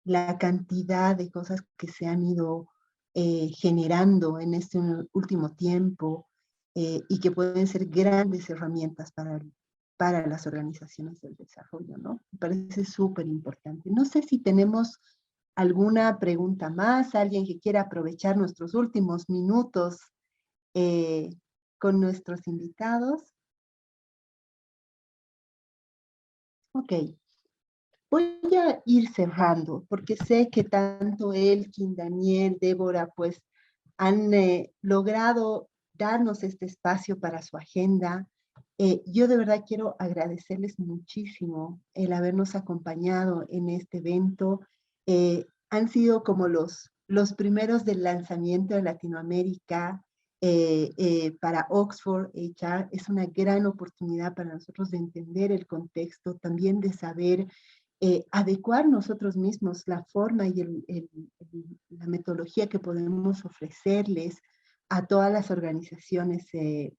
la cantidad de cosas que se han ido generando en este último tiempo y que pueden ser grandes herramientas para las organizaciones del desarrollo, ¿no? Me parece súper importante. No sé si tenemos alguna pregunta más, alguien que quiera aprovechar nuestros últimos minutos con nuestros invitados. Ok. Voy a ir cerrando, porque sé que tanto Elkin, Daniel, Débora, pues han logrado darnos este espacio para su agenda. Yo de verdad quiero agradecerles muchísimo el habernos acompañado en este evento. Han sido como los primeros del lanzamiento de Latinoamérica para Oxford HR. Es una gran oportunidad para nosotros de entender el contexto, también de saber adecuar nosotros mismos la forma y la metodología que podemos ofrecerles a todas las organizaciones en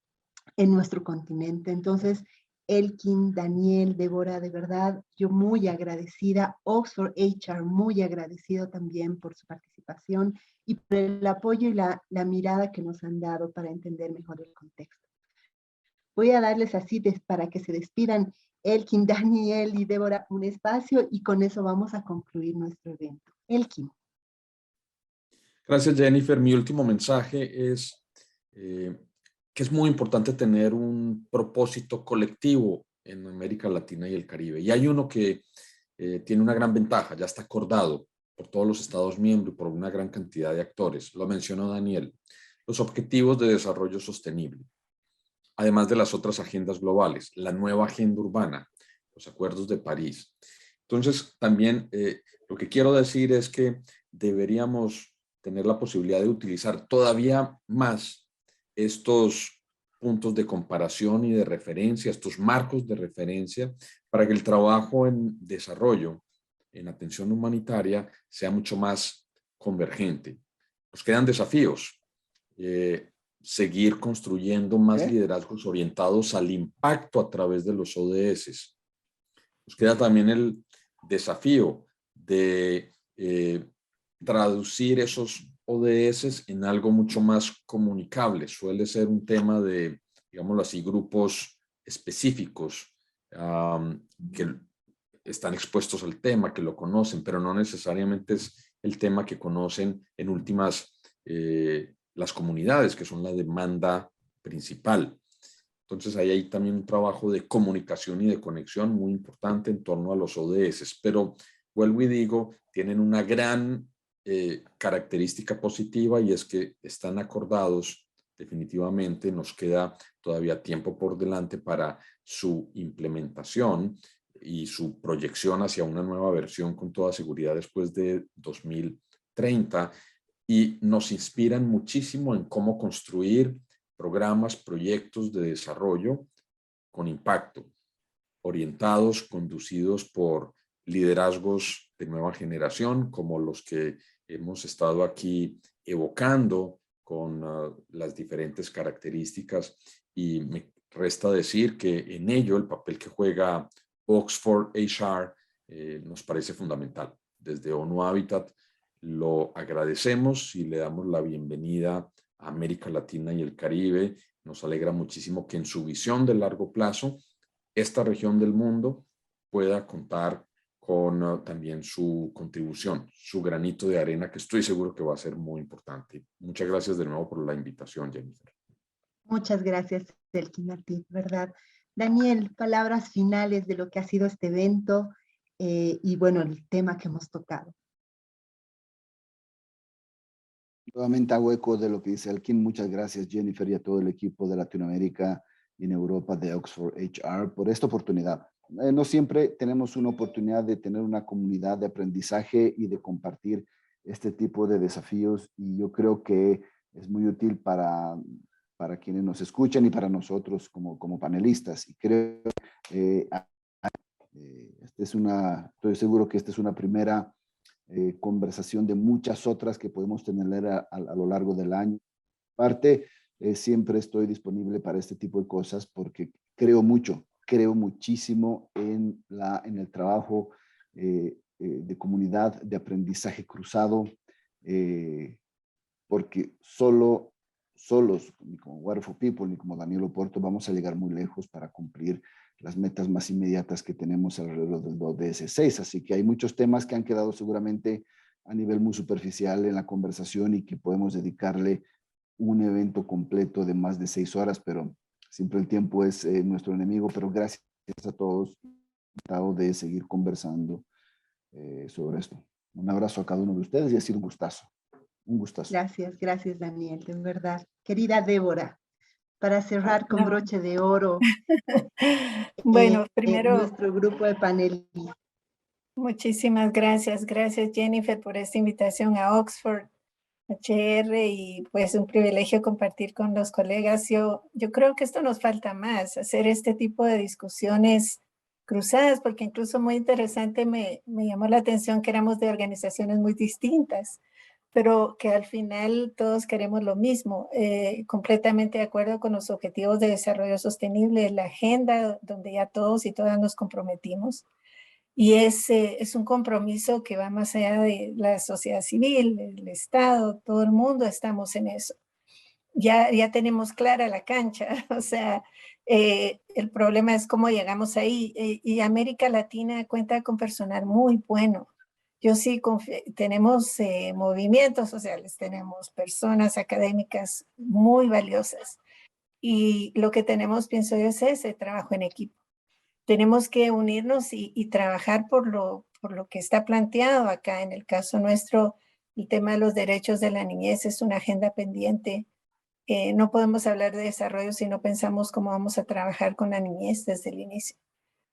nuestro continente. Entonces, Elkin, Daniel, Débora, de verdad, yo muy agradecida, Oxford HR muy agradecido también por su participación y por el apoyo y la mirada que nos han dado para entender mejor el contexto. Voy a darles así para que se despidan Elkin, Daniel y Débora un espacio y con eso vamos a concluir nuestro evento. Elkin. Gracias, Jennifer. Mi último mensaje es que es muy importante tener un propósito colectivo en América Latina y el Caribe. Y hay uno que tiene una gran ventaja, ya está acordado por todos los Estados miembros y por una gran cantidad de actores. Lo mencionó Daniel, los Objetivos de Desarrollo Sostenible. Además de las otras agendas globales, la nueva agenda urbana, los acuerdos de París. Entonces, también lo que quiero decir es que deberíamos tener la posibilidad de utilizar todavía más estos puntos de comparación y de referencia, estos marcos de referencia, para que el trabajo en desarrollo, en atención humanitaria, sea mucho más convergente. Nos quedan desafíos. seguir construyendo más liderazgos orientados al impacto a través de los ODS. Nos queda también el desafío de traducir esos ODS en algo mucho más comunicable. Suele ser un tema de, digámoslo así, grupos específicos que están expuestos al tema, que lo conocen, pero no necesariamente es el tema que conocen en últimas las comunidades, que son la demanda principal. Entonces ahí hay también un trabajo de comunicación y de conexión muy importante en torno a los ODS, pero vuelvo y digo, tienen una gran característica positiva, y es que están acordados definitivamente. Nos queda todavía tiempo por delante para su implementación y su proyección hacia una nueva versión con toda seguridad después de 2030, y nos inspiran muchísimo en cómo construir programas, proyectos de desarrollo con impacto, orientados, conducidos por liderazgos de nueva generación, como los que hemos estado aquí evocando con las diferentes características. Y me resta decir que en ello el papel que juega Oxford HR nos parece fundamental. Desde ONU Habitat lo agradecemos y le damos la bienvenida a América Latina y el Caribe. Nos alegra muchísimo que en su visión de largo plazo esta región del mundo pueda contar con también su contribución, su granito de arena, que estoy seguro que va a ser muy importante. Muchas gracias de nuevo por la invitación, Jennifer. Muchas gracias, Elkin, a ti, ¿verdad? Daniel, palabras finales de lo que ha sido este evento y bueno, el tema que hemos tocado. Nuevamente hago eco de lo que dice Elkin. Muchas gracias, Jennifer, y a todo el equipo de Latinoamérica y en Europa de Oxford HR por esta oportunidad. No siempre tenemos una oportunidad de tener una comunidad de aprendizaje y de compartir este tipo de desafíos, y yo creo que es muy útil para quienes nos escuchan y para nosotros como panelistas. Y creo que estoy seguro que esta es una primera conversación de muchas otras que podemos tener a lo largo del año. Aparte, siempre estoy disponible para este tipo de cosas porque creo muchísimo en el trabajo de comunidad, de aprendizaje cruzado, porque solos, ni como Water for People, ni como Daniel Oporto, vamos a llegar muy lejos para cumplir las metas más inmediatas que tenemos alrededor del ODS 6. Así que hay muchos temas que han quedado seguramente a nivel muy superficial en la conversación y que podemos dedicarle un evento completo de más de 6 horas, pero siempre el tiempo es nuestro enemigo. Pero gracias a todos, encantado de seguir conversando sobre esto. Un abrazo a cada uno de ustedes y ha sido un gustazo. Un gustazo. Gracias, Daniel, de verdad. Querida Débora, para cerrar con broche de oro. Bueno, primero, nuestro grupo de panelistas. Muchísimas gracias. Gracias, Jennifer, por esta invitación a Oxford HR, y pues un privilegio compartir con los colegas. Yo creo que esto nos falta más, hacer este tipo de discusiones cruzadas, porque incluso muy interesante me llamó la atención que éramos de organizaciones muy distintas, pero que al final todos queremos lo mismo, completamente de acuerdo con los objetivos de desarrollo sostenible, la agenda donde ya todos y todas nos comprometimos. Y es un compromiso que va más allá de la sociedad civil, el Estado, todo el mundo estamos en eso. Ya tenemos clara la cancha, o sea, el problema es cómo llegamos ahí. Y América Latina cuenta con personal muy bueno. Yo sí tenemos movimientos sociales, tenemos personas académicas muy valiosas. Y lo que tenemos, pienso yo, es ese trabajo en equipo. Tenemos que unirnos y trabajar por lo que está planteado acá. En el caso nuestro, el tema de los derechos de la niñez es una agenda pendiente. No podemos hablar de desarrollo si no pensamos cómo vamos a trabajar con la niñez desde el inicio.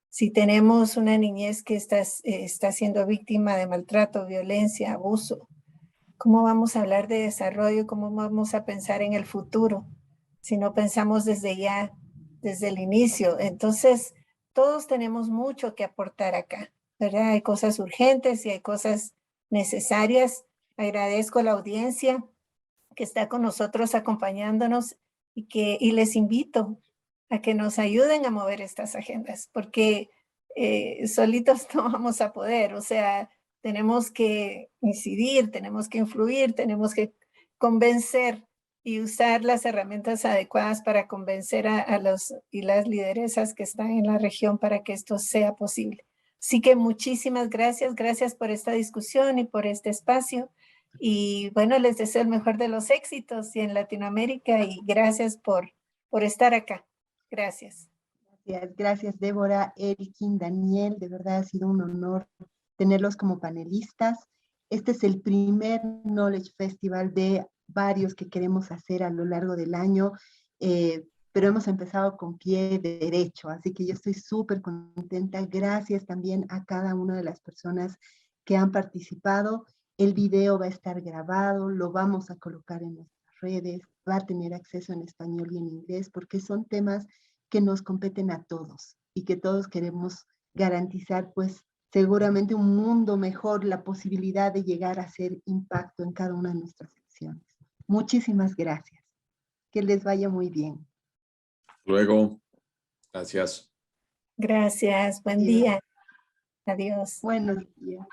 Si tenemos una niñez que está siendo víctima de maltrato, violencia, abuso, ¿cómo vamos a hablar de desarrollo? ¿Cómo vamos a pensar en el futuro si no pensamos desde ya, desde el inicio? Entonces, todos tenemos mucho que aportar acá, ¿verdad? Hay cosas urgentes y hay cosas necesarias. Agradezco a la audiencia que está con nosotros acompañándonos y les invito a que nos ayuden a mover estas agendas, porque solitos no vamos a poder, o sea, tenemos que incidir, tenemos que influir, tenemos que convencer y usar las herramientas adecuadas para convencer a los y las lideresas que están en la región para que esto sea posible. Así que muchísimas gracias, gracias por esta discusión y por este espacio. Y bueno, les deseo el mejor de los éxitos y en Latinoamérica y gracias por estar acá. Gracias. Gracias Débora, Elkin, Daniel, de verdad ha sido un honor tenerlos como panelistas. Este es el primer Knowledge Festival de varios que queremos hacer a lo largo del año, pero hemos empezado con pie derecho, así que yo estoy súper contenta. Gracias también a cada una de las personas que han participado. El video va a estar grabado, lo vamos a colocar en nuestras redes, va a tener acceso en español y en inglés, porque son temas que nos competen a todos y que todos queremos garantizar, pues, seguramente un mundo mejor, la posibilidad de llegar a hacer impacto en cada una de nuestras secciones. Muchísimas gracias. Que les vaya muy bien. Luego, gracias. Gracias, buen día. Adiós. Buenos días.